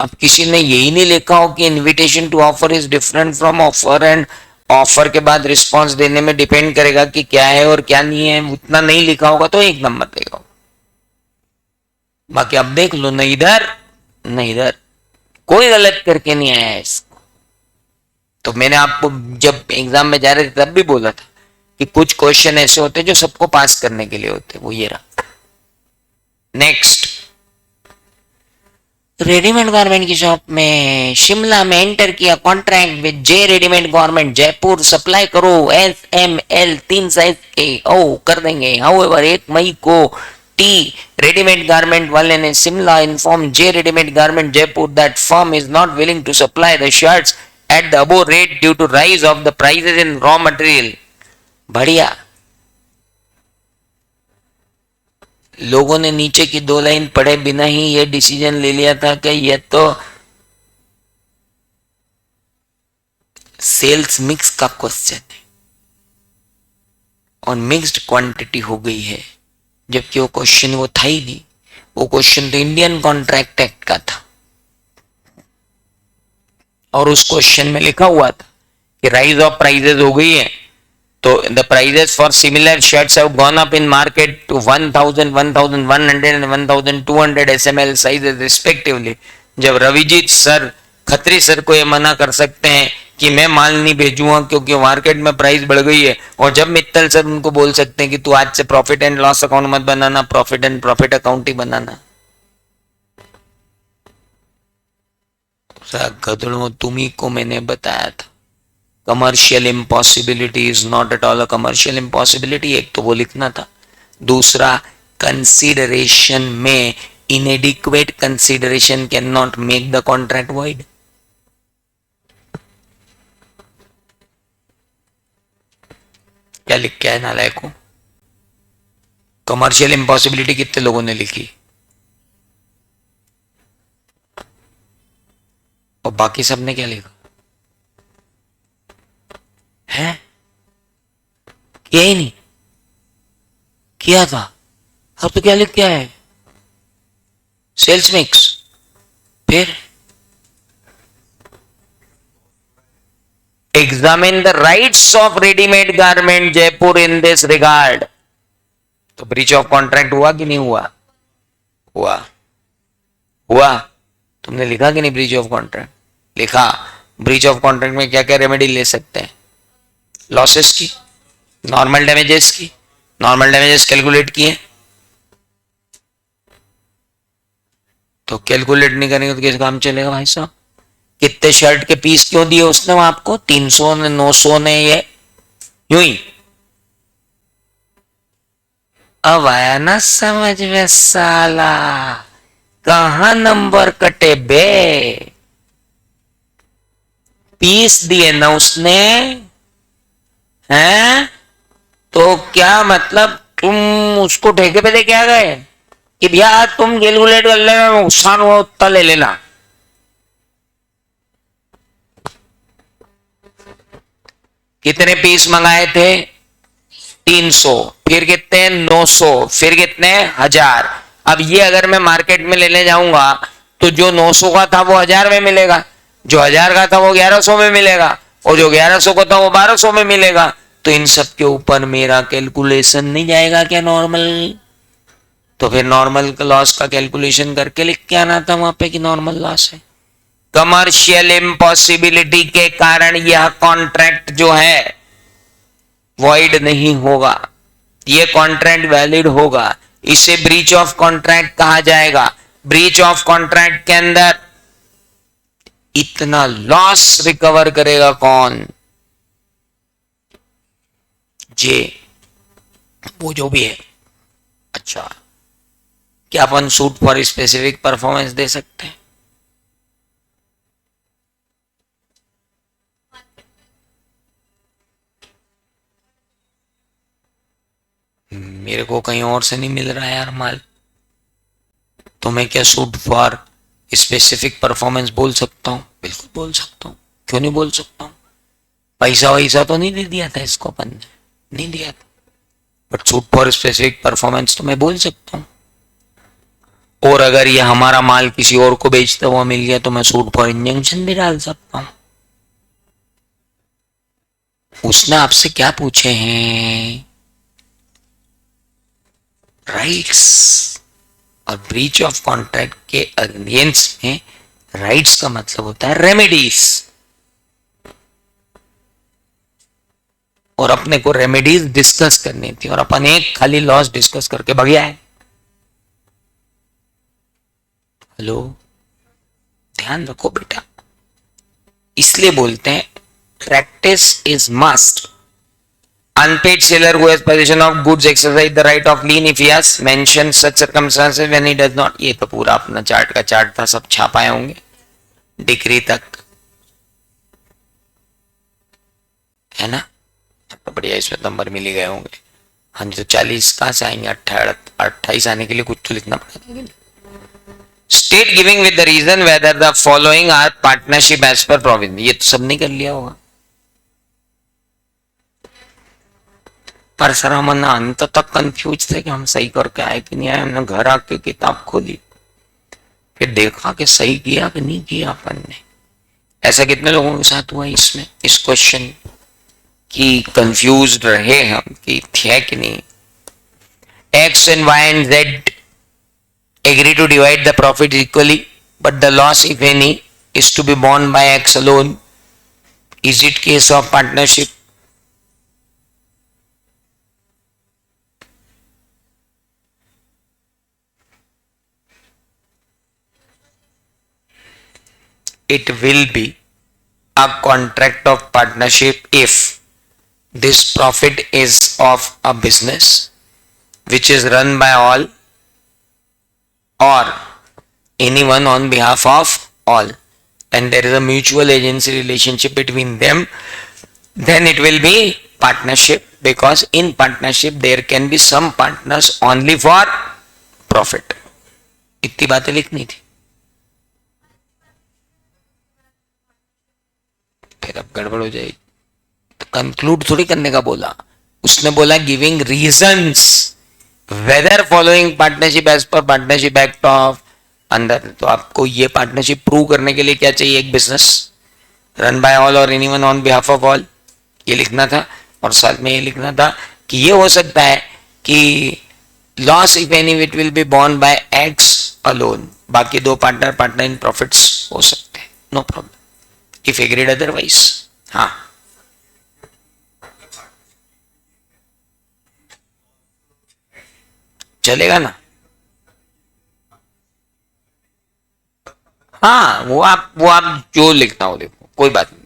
अब किसी ने यही नहीं लिखा हो कि invitation to offer is different from offer, and offer के बाद रिस्पांस देने में डिपेंड करेगा कि क्या है और क्या नहीं है, उतना नहीं लिखा होगा तो 1 नंबर देगा। बाकी अब देख लो, न इधर न इधर, कोई गलत करके नहीं आया है इसको। तो मैंने आपको जब एग्जाम में जा रहे थे तब भी बोला था कि कुछ क्वेश्चन ऐसे होते हैं जो सबको पास करने के लिए होते हैं, वो ये रहा। नेक्स्ट, रेडीमेड गारमेंट की शॉप में शिमला में एंटर किया contract with J readymade garment Jaipur, supply करो SML 3 साइज के। ओ कर देंगे। हाउएवर 1 मई को टी रेडीमेड गारमेंट वाले ने Shimla inform J readymade garment Jaipur that firm is not willing to supply the shirts at the above rate due to rise of the prices in raw material. बढ़िया, लोगों ने नीचे की 2 लाइन पढ़े बिना ही ये डिसीजन ले लिया था कि ये तो सेल्स मिक्स का क्वेश्चन है और मिक्स्ड क्वांटिटी हो गई है, जबकि वो क्वेश्चन वो था ही नहीं। वो क्वेश्चन तो इंडियन कॉन्ट्रैक्ट एक्ट का था और उस क्वेश्चन में लिखा हुआ था कि राइज ऑफ प्राइसेस हो गई है, तो the prices for similar shirts have gone up in market to 1000, 1100 and 1200 SML sizes respectively। जब रविजीत सर, खत्री सर को ये मना कर सकते हैं कि मैं माल नहीं भेजूंगा क्योंकि मार्केट में प्राइस बढ़ गई है, और जब मित्तल सर उनको बोल सकते हैं कि तू आज से प्रॉफिट एंड लॉस अकाउंट मत बनाना, प्रॉफिट एंड प्रॉफिट अकाउंट ही बनाना। गधड़ों, तुम्ही को मैंने बताया था commercial impossibility is not at all a commercial impossibility. एक तो वो लिखना था, दूसरा कंसीडरेशन में इनएडिक्वेट consideration can not make the contract void. क्या लिख के है नालायक को? कमर्शियल इम्पॉसिबिलिटी कितने लोगों ने लिखी और बाकी सबने क्या लिखा है? किया ही नहीं, किया था। अब तो क्या लिख के है? Sales mix. फिर examine the rights of readymade garment Jaipur in this regard. तो ब्रीच ऑफ कॉन्ट्रैक्ट हुआ कि नहीं हुआ? हुआ। हुआ। तुमने लिखा कि नहीं ब्रीच ऑफ कॉन्ट्रैक्ट? लिखा। ब्रीच ऑफ कॉन्ट्रैक्ट में क्या क्या रेमेडी ले सकते हैं? लॉसेस की, नॉर्मल डैमेजेस की। नॉर्मल डैमेजेस कैलकुलेट किए, तो कैलकुलेट नहीं करेंगे तो कैसे काम चलेगा भाई साहब? कितने शर्ट के पीस क्यों दिए उसने आपको? 300 ने, 900 ने, ये यूं ही। अब आया ना समझ में साला, कहां नंबर कटे बे? पीस दिए ना उसने, हैं? तो क्या मतलब तुम उसको ठेके पे दे के आ गए कि भैया तुम कैलकुलेट कर लेना, नुकसान हुआ उतना ले लेना? कितने पीस मंगाए थे? 300, फिर कितने? 900, फिर कितने? 1000। अब ये अगर मैं मार्केट में लेने जाऊंगा तो जो 900 का था वो 1000 में मिलेगा, जो 1000 का था वो 1100 में मिलेगा, और जो 1100 का था वो 1200 में मिलेगा। तो इन सब के ऊपर मेरा कैलकुलेशन नहीं जाएगा क्या नॉर्मल? तो फिर नॉर्मल लॉस का कैलकुलेशन करके लिख के आना था वहां पे कि नॉर्मल लॉस है। कमर्शियल इम्पॉसिबिलिटी के कारण यह कॉन्ट्रैक्ट जो है वॉइड नहीं होगा, यह कॉन्ट्रैक्ट वैलिड होगा। इसे ब्रीच ऑफ कॉन्ट्रैक्ट कहा जाएगा। ब्रीच ऑफ कॉन्ट्रैक्ट के अंदर इतना लॉस रिकवर करेगा कौन? जे, वो जो भी है। अच्छा, क्या अपन सूट फॉर स्पेसिफिक परफॉर्मेंस दे सकते हैं? मेरे को कहीं और से नहीं मिल रहा है यार माल, तो मैं क्या सूट फॉर स्पेसिफिक परफॉर्मेंस बोल सकता हूं? बिल्कुल बोल सकता हूं, क्यों नहीं बोल सकता हूं? पैसा वैसा तो नहीं दे दिया था इसको अपन ने, नहीं दिया था, but suit for specific performance तो मैं बोल सकता हूं। और अगर ये हमारा माल किसी और को बेचता हुआ मिल गया तो मैं सूट फॉर इंजंक्शन भी डाल सकता हूं। उसने आपसे क्या पूछे हैं? राइट्स। और ब्रीच ऑफ कॉन्ट्रैक्ट के अगेंस्ट में राइट्स का मतलब होता है रेमेडीज, और अपने को रेमेडीज डिस्कस करनी थी और अपन एक खाली लॉस डिस्कस करके भग गया है। हेलो, ध्यान रखो बेटा, इसलिए बोलते हैं practice is must. Unpaid seller who has possession of goods exercise the right of lien if he has mentioned such circumstances when he does not। ये तो पूरा अपना चार्ट का चार्ट था, सब छापाए होंगे डिग्री तक, है ना? तो बढ़िया, इसमें नंबर मिल ही गए होंगे। हाँ जी, तो 40 कहाँ से आएंगे? 28 आने के लिए कुछ तो लिखना पड़ेगा। State giving with the reason whether the following are partnership as per provision. ये तो सबने कर लिया होगा, पर सर हम ना अंत तक कंफ्यूज थे कि हम सही करके आए कि नहीं आए। हमने घर आके किताब खोली, फिर देखा कि सही किया कि नहीं किया अपन ने। ऐसा कितने लोगों के साथ हुआ इसमें, इस क्वेश्चन की कंफ्यूज रहे हम कि थे कि नहीं। X and Y and Z agree to divide the profit equally but the loss if any is to be borne by X alone. Is it case of partnership? It will be a contract of partnership if this profit is of a business which is run by all or anyone on behalf of all, and there is a mutual agency relationship between them, then it will be partnership, because in partnership there can be some partners only for profit। इतनी बातें लिखनी थी, फिर अब गड़बड़ हो जाएगी। तो कंक्लूड थोड़ी करने का बोला, उसने बोला giving reasons whether following partnership as per partnership act of अंदर। तो आपको ये पार्टनरशिप प्रूव करने के लिए क्या चाहिए? एक बिजनेस रन बाय ऑल और anyone on behalf of all, ये लिखना था। और साथ में ये लिखना था कि ये हो सकता है कि loss if any it will be borne by X alone, बाकी दो पार्टनर इन प्रॉफिट्स हो सकते हैं, no problem if agreed otherwise। हाँ, चलेगा ना? हाँ, वो आप जो लिखना हो लिखो, कोई बात नहीं।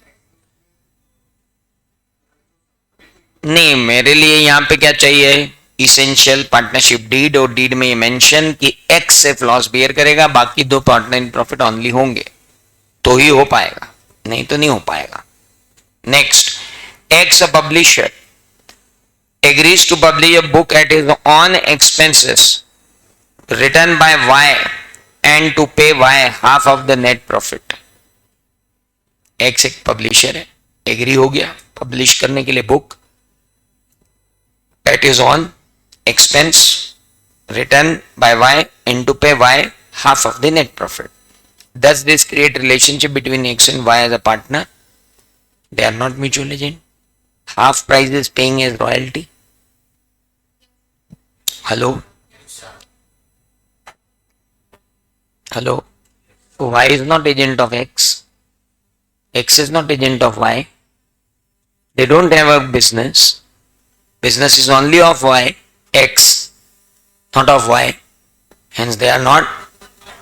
नहीं, मेरे लिए यहाँ पे क्या चाहिए? इसेंशियल पार्टनरशिप डीड, और डीड में ये मेंशन कि एक्स सिर्फ लॉस बियर करेगा, बाकी दो पार्टनर इन प्रॉफिट ओनली होंगे, तो ही हो पाएगा, नहीं तो नहीं हो पाएगा। Next, x a publisher agrees to publish a book at his own expenses written by Y and to pay Y half of the net profit। X एक पब्लिशर है, एग्री हो गया पब्लिश करने के लिए book at his own expense written by Y and to pay Y half of the net profit। Does this create relationship between X and Y as a partner? They are not mutual agent. Half price is paying as royalty। Hello? Hello? Y is not agent of X. X is not agent of Y. They don't have a business. Business is only of Y, X, not of Y. Hence they are not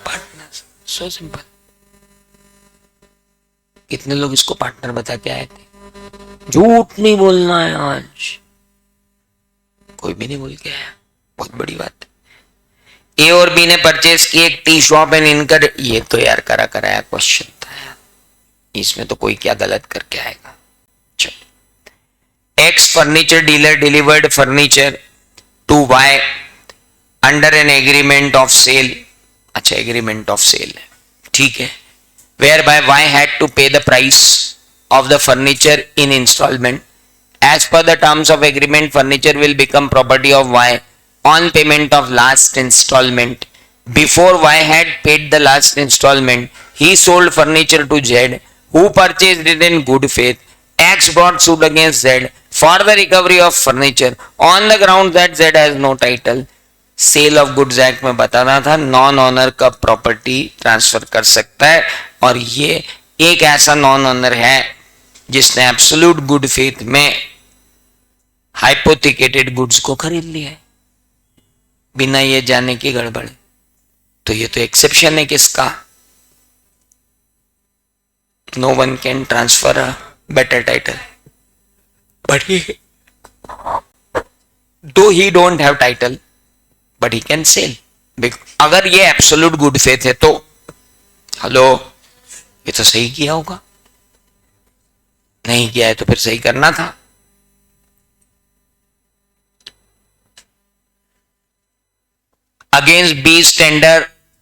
partners। So simple। कितने लोग इसको partner बता के आए थे? झूठ नहीं बोलना है आज, कोई भी नहीं बोल के आया, बहुत बड़ी बात। ए और बी ने परचेज की एक टी शॉप एंड इनकम। ये तो यार कराया क्वेश्चन था यार, इसमें तो कोई क्या गलत करके आएगा। चलो, X furniture dealer delivered furniture to Y under an agreement of sale. अच्छा, एग्रीमेंट ऑफ सेल है, ठीक है। whereby Y had to pay the price of the furniture in installment। As per the terms of agreement, furniture will become property of Y on payment of last installment Before Y had paid the last installment, he sold furniture to Z, who purchased it in good faith. X brought suit against Z for the recovery of furniture on the ground that Z has no title. Sale of goods act में बताना था non owner का property transfer कर सकता है, और ये एक ऐसा नॉन ऑनर है जिसने एब्सोल्यूट गुड फेथ में हाइपोथिकेटेड गुड्स को खरीद लिया है बिना ये जाने की गड़बड़। तो ये तो एक्सेप्शन है किसका? No one can transfer a better title, but he though he don't have title but he can sell. अगर ये एब्सोल्यूट गुड फेथ है तो हेलो, ये तो सही किया होगा, नहीं किया है तो फिर सही करना था। Against B's tender,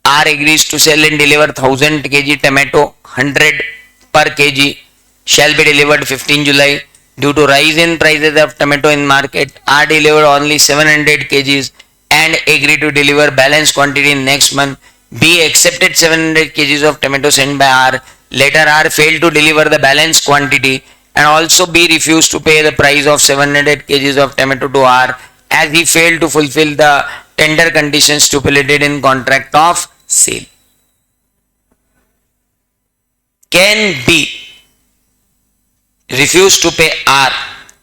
R agrees to sell and deliver 1000 kg tomato, 100 per kg shall be delivered 15 July. Due to rise in prices of tomato in market, R delivered only 700 kgs and agreed to deliver balance quantity next month. B accepted 700 kgs of tomato sent by R. Later R failed to deliver the balance quantity, and also B refused to pay the price of 700 kgs of tomato to R as he failed to fulfill the tender conditions stipulated in contract of sale. Can B refuse to pay R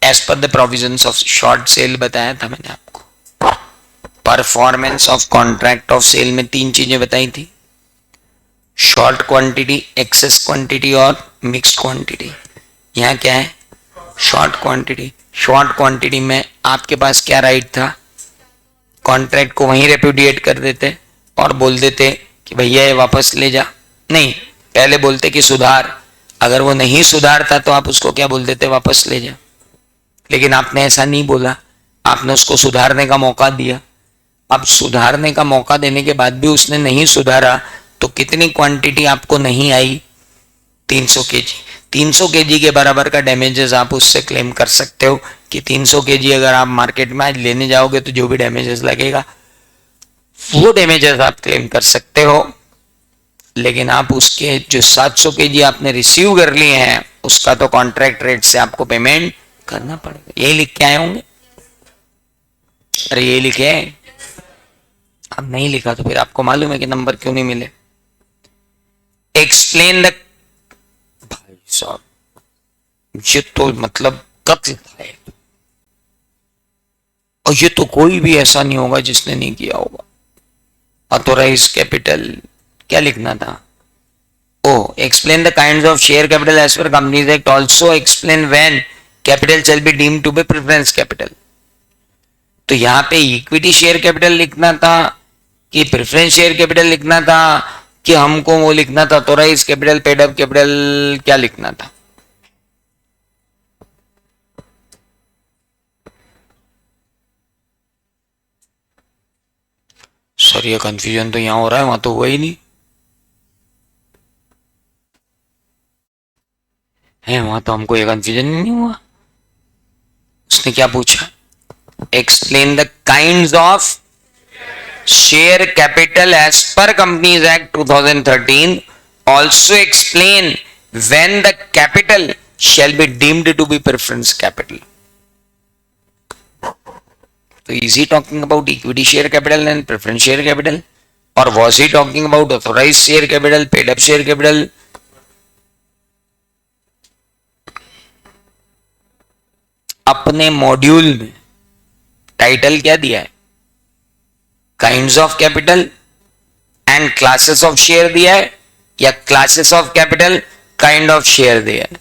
as per the provisions of short sale? बताया था मैंने आपको। Performance of contract of sale में तीन चीजें बताई थी, short quantity, excess quantity और मिक्स्ड क्वांटिटी। यहां क्या है? Short quantity. शॉर्ट क्वांटिटी में आपके पास क्या राइट था? कॉन्ट्रैक्ट को वहीं रेप्यूडिएट कर देते और बोल देते कि भैया ये वापस ले जा। नहीं, पहले बोलते कि सुधार, अगर वो नहीं सुधारता तो आप उसको क्या बोल देते? वापस ले जा। लेकिन आपने ऐसा नहीं बोला, आपने उसको सुधारने का मौका दिया। अब सुधारने का मौका देने के बाद भी उसने नहीं सुधारा तो कितनी क्वांटिटी आपको नहीं आई? 300 केजी। 300 केजी के बराबर का डैमेजेस आप उससे क्लेम कर सकते हो कि 300 केजी अगर आप मार्केट में आज लेने जाओगे तो जो भी डैमेजेस लगेगा वो डैमेजेस आप क्लेम कर सकते हो। लेकिन आप उसके जो 700 केजी आपने रिसीव कर लिए हैं उसका तो कॉन्ट्रैक्ट रेट से आपको पेमेंट करना पड़ेगा। यही लिख के आए होंगे। अरे ये लिखे हैं, अब नहीं लिखा तो फिर आपको मालूम है कि नंबर क्यों नहीं मिले। एक्सप्लेन द, भाई साहब ये तो मतलब कत्ल है, और ये तो कोई भी ऐसा नहीं होगा जिसने नहीं किया होगा। ऑथोराइज कैपिटल क्या लिखना था? ओ, explain the kinds of share capital as per companies act, also explain when capital shall be deemed to be preference capital. तो यहां पे इक्विटी शेयर कैपिटल लिखना था कि प्रेफरेंस शेयर कैपिटल लिखना था कि हमको वो लिखना था authorise capital, paid up capital, क्या लिखना था? सर ये कंफ्यूजन तो यहां हो रहा है, वहां तो हुआ ही नहीं है। वहां तो हमको ये कंफ्यूजन नहीं हुआ। उसने क्या पूछा? Explain the kinds of share capital as per companies act 2013, also explain when the capital shall be deemed to be preference capital. तो is he talking about equity share capital and preference share capital, और was he talking about authorise share capital, paid up share capital? अपने module में title क्या दिया है? Kinds of capital and classes of share दिया है, या classes of capital kind of share दिया है?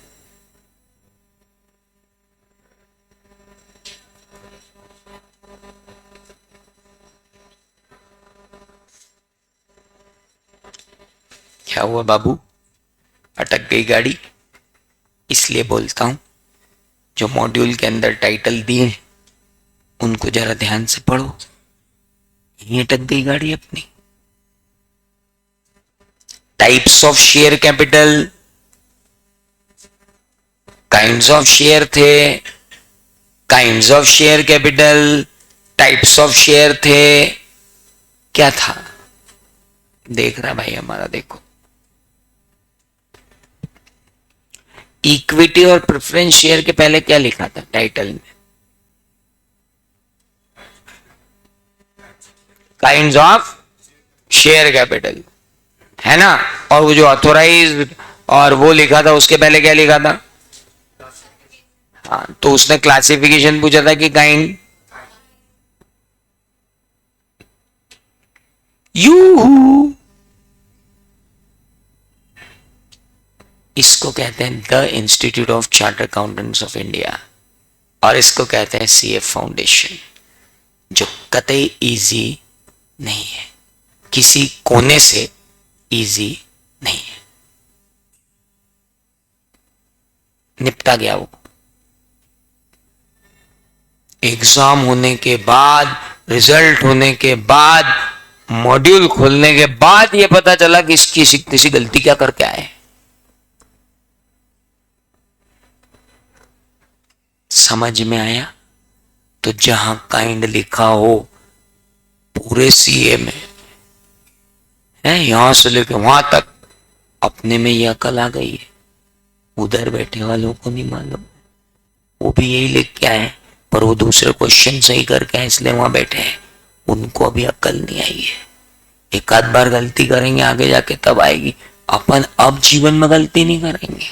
क्या हुआ बाबू, अटक गई गाड़ी? इसलिए बोलता हूं जो मॉड्यूल के अंदर टाइटल दिए उनको जरा ध्यान से पढ़ो। यहीं अटक गई गाड़ी अपनी। Types of share capital, kinds of share थे, kinds of share capital, types of share थे, क्या था? देख रहा भाई हमारा, देखो इक्विटी और प्रेफरेंस शेयर के पहले क्या लिखा था टाइटल में? काइंड्स ऑफ शेयर कैपिटल, है ना। और वो जो ऑथोराइज और वो लिखा था उसके पहले क्या लिखा था? हाँ, तो उसने क्लासिफिकेशन पूछा था कि काइंड, यू, इसको कहते हैं the institute of chartered accountants of India, और इसको कहते हैं सीएफ फाउंडेशन, जो कतई इजी नहीं है, किसी कोने से इजी नहीं है। निपटा गया वो। एग्जाम होने के बाद, रिजल्ट होने के बाद, मॉड्यूल खोलने के बाद ये पता चला कि इसकी किसी गलती क्या करके आए। समझ में आया? तो जहां काइंड लिखा हो पूरे सीए में है, यहां से लेकर वहां तक अपने में यह अकल आ गई है, उधर बैठे वालों को नहीं मालूम। वो भी यही लिख के आए, पर वो दूसरे क्वेश्चन सही करके आए इसलिए वहां बैठे हैं, उनको अभी अकल नहीं आई है। एक आध बार गलती करेंगे आगे जाके तब आएगी। अपन अब जीवन में गलती नहीं करेंगे।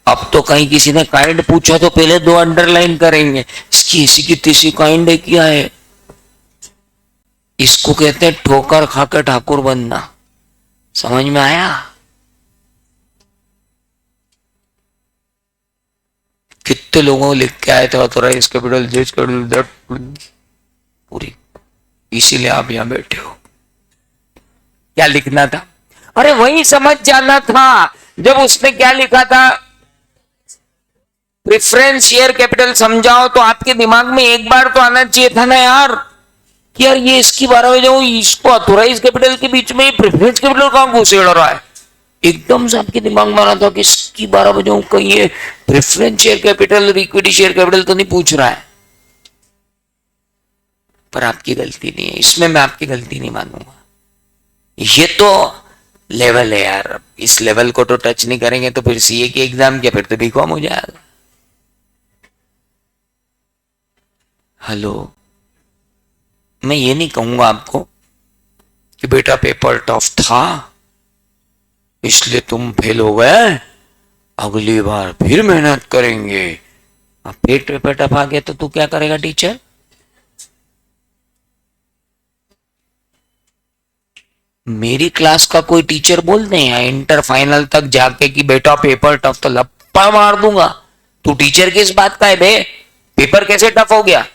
अब तो कहीं किसी ने काइंड पूछा तो पहले 2 अंडरलाइन करेंगे, इसकी इसी की तीसरी काइंड है क्या है। इसको कहते हैं ठोकर खाकर ठाकुर बनना। समझ में आया? कितने लोगों को लिख के आए थे ऑथोराइज कैपिटल, जेज कैपिटल, दैट पूरी, इसीलिए आप यहां बैठे हो। क्या लिखना था? अरे वही समझ जाना था जब उसने क्या लिखा था, प्रेफरेंस शेयर कैपिटल समझाओ तो आपके दिमाग में एक बार तो आना चाहिए था ना यार, कि यार ये इसकी 12 बजे जाऊं, इसको ऑथोराइज कैपिटल के बीच में प्रेफरेंस कैपिटल कहां घुसेड़ रहा है। एकदम से आपके दिमाग में आना था कि इसकी 12 बजे कहीं ये प्रेफरेंस शेयर कैपिटल और इक्विटी शेयर कैपिटल तो नहीं पूछ रहा है। पर आपकी गलती नहीं है इसमें, मैं आपकी गलती नहीं मानूंगा। ये तो लेवल है यार, इस लेवल को तो टच नहीं करेंगे तो फिर सीए की एग्जाम क्या, फिर तो बीकॉम हो जाएगा। हेलो, मैं ये नहीं कहूंगा आपको कि बेटा पेपर टफ था इसलिए तुम फेल हो गए, अगली बार फिर मेहनत करेंगे। अब फिर पेपर टफ आ गया तो तू क्या करेगा टीचर? मेरी क्लास का कोई टीचर बोल दे या इंटर फाइनल तक जाके कि बेटा पेपर टफ, तो लप्पा मार दूंगा। तू टीचर किस बात का है बे? पेपर कैसे टफ हो गया?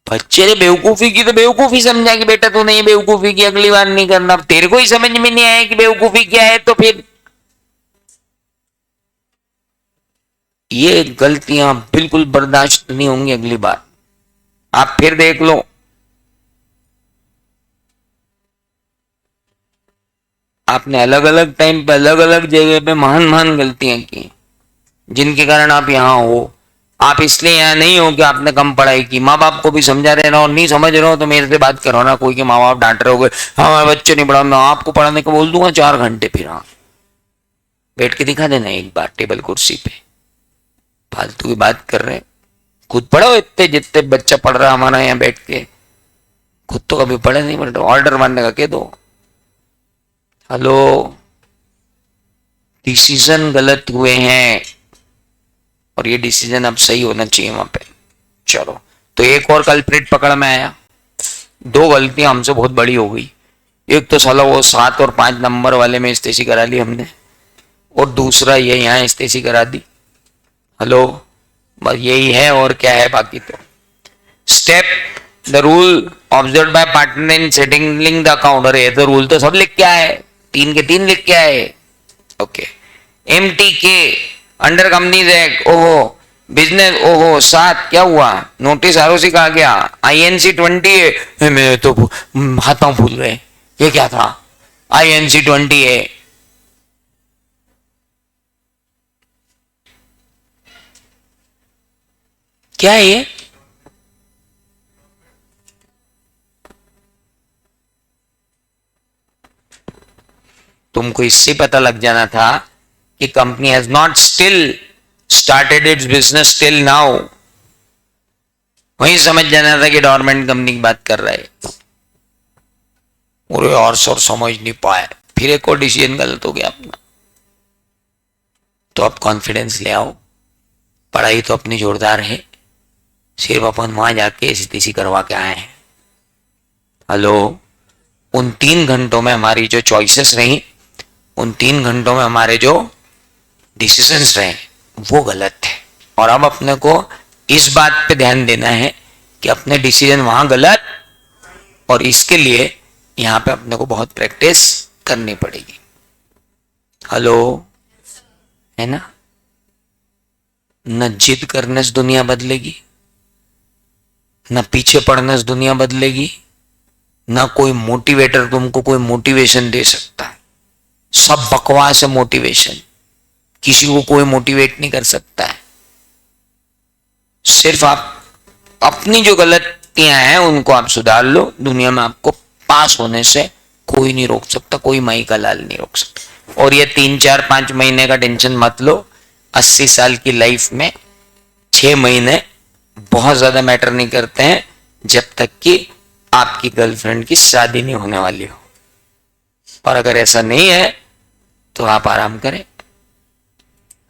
बच्चे ने बेवकूफी की तो बेवकूफी समझा कि बेटा तूने ये बेवकूफी की, अगली बार नहीं करना। अब तेरे को ही समझ में नहीं आया कि बेवकूफी क्या है तो फिर ये गलतियां बिल्कुल बर्दाश्त नहीं होंगी अगली बार। आप फिर देख लो, आपने अलग अलग टाइम पे अलग अलग जगह पे महान महान गलतियां की जिनके कारण आप यहां हो। आप इसलिए यहां नहीं हो कि आपने कम पढ़ाई की। माँ बाप को भी समझा देना, और नहीं समझ रहे हो तो मेरे से बात करो ना। कोई के माँ बाप डांट रहे हो, हाँ हमारे बच्चे नहीं पढ़ा, मैं आपको पढ़ाने को बोल दूंगा 4 घंटे, फिर हाँ बैठ के दिखा देना एक बार टेबल कुर्सी पे। फालतू की बात कर रहे हैं, खुद पढ़ो इतने जितने बच्चा पढ़ रहा हमारा यहाँ बैठ के। खुद तो कभी पढ़े नहीं, बट ऑर्डर मारने का कह दो। हेलो, डिसीजन गलत हुए हैं और ये डिसीजन अब सही होना चाहिए वहां पे। चलो, तो एक और कल्प्रिट पकड़ में आया। 2 गलतियां हमसे बहुत बड़ी हो गई। एक तो साला वो 7 और 5 नंबर वाले में इस्तेसी करा ली हमने, और दूसरा ये यहाँ इस्तेसी करा दी। हेलो, बस यही है और क्या है बाकी तो। Step, the rule observe by partner in setting the account. अरे तो रूल तो सब लिख के आए, 3 के 3 लिख के आए। Okay, MTK under companies act, ओहो बिजनेस, ओहो 7 क्या हुआ, नोटिस आरओसी का आ गया। INC 20 है, मैं तो हाथों भूल गए ये क्या था। INC 20 है, क्या है ये? उनको इससे पता लग जाना था कि company has not still started it's business till now, वहीं समझ जाना था कि डोरमेंट कंपनी की बात कर रहा है। और समझ नहीं पाए, फिर एक और डिसीजन गलत हो गया अपना। तो अब कॉन्फिडेंस ले आओ, पढ़ाई तो अपनी जोरदार है, सिर्फ अपन वहां जाके एसटीसी करवा के आए हैं। हेलो, उन 3 घंटों में हमारी जो चॉइसेस रही, उन 3 घंटों में हमारे जो डिसीजंस रहे वो गलत थे। और अब अपने को इस बात पे ध्यान देना है कि अपने डिसीजन वहां गलत, और इसके लिए यहां पे अपने को बहुत प्रैक्टिस करनी पड़ेगी। हेलो, है ना? न जिद करने से दुनिया बदलेगी, न पीछे पड़ने से दुनिया बदलेगी, न कोई मोटिवेटर तुमको कोई मोटिवेशन दे सकता है। सब बकवास है मोटिवेशन, किसी को कोई मोटिवेट नहीं कर सकता है। सिर्फ आप अपनी जो गलतियां हैं उनको आप सुधार लो, दुनिया में आपको पास होने से कोई नहीं रोक सकता, कोई माई का लाल नहीं रोक सकता। और ये 3 4 5 महीने का टेंशन मत लो, 80 साल की लाइफ में 6 महीने बहुत ज्यादा मैटर नहीं करते हैं, जब तक कि आपकी गर्लफ्रेंड की शादी नहीं होने वाली हो। और अगर ऐसा नहीं है तो आप आराम करें।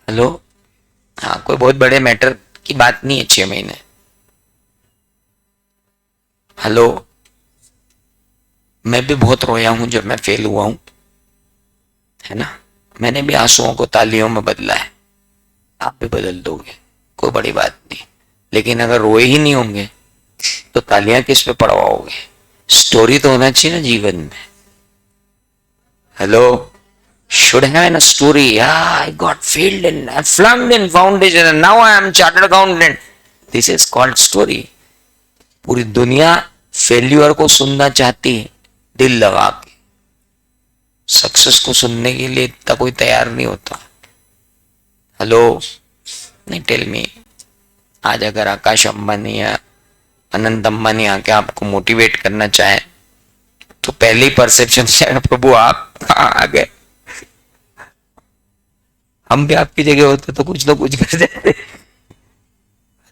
हेलो, हाँ, कोई बहुत बड़े मैटर की बात नहीं है 6 महीने। हेलो, मैं भी बहुत रोया हूं जब मैं फेल हुआ हूं, है ना? मैंने भी आंसुओं को तालियों में बदला है, आप भी बदल दोगे, कोई बड़ी बात नहीं। लेकिन अगर रोए ही नहीं होंगे तो तालियां किस पे पड़वाओगे? स्टोरी तो होना चाहिए ना जीवन में। Hello, should have a story. Yeah, I got failed and I flunked in foundation and now I am chartered accountant. This is called story. पूरी दुनिया फेल्यूर को सुनना चाहती है दिल लगा के, सक्सेस को सुनने के लिए इतना कोई तैयार नहीं होता। हेलो, नहीं, टेल मी, आज अगर आकाश अंबानी या अनंत अंबानी आके आपको मोटिवेट करना चाहे तो पहली परसेप्शन से प्रभु आप कहाँ आ गए, हम भी आपकी जगह होते तो कुछ ना कुछ कर देते।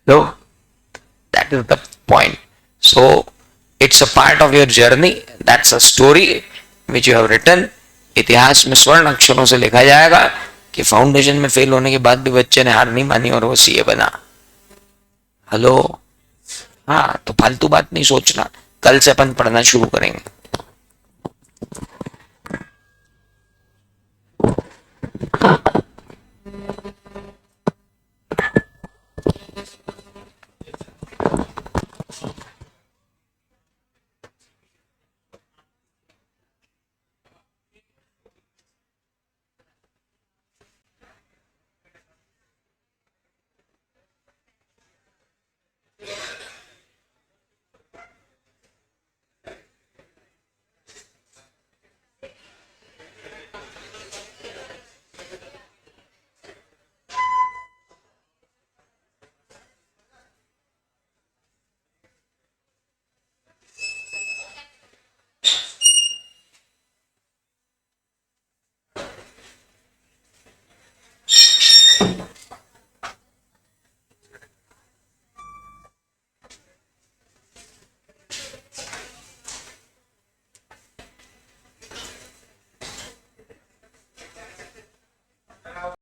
No, that is the point. So it's a part of your journey, that's a story which you have written. इतिहास में स्वर्ण अक्षरों से लिखा जाएगा कि फाउंडेशन में फेल होने के बाद भी बच्चे ने हार नहीं मानी और वो सीए बना। हेलो, हाँ, तो फालतू बात नहीं सोचना, कल से अपन पढ़ना शुरू करेंगे।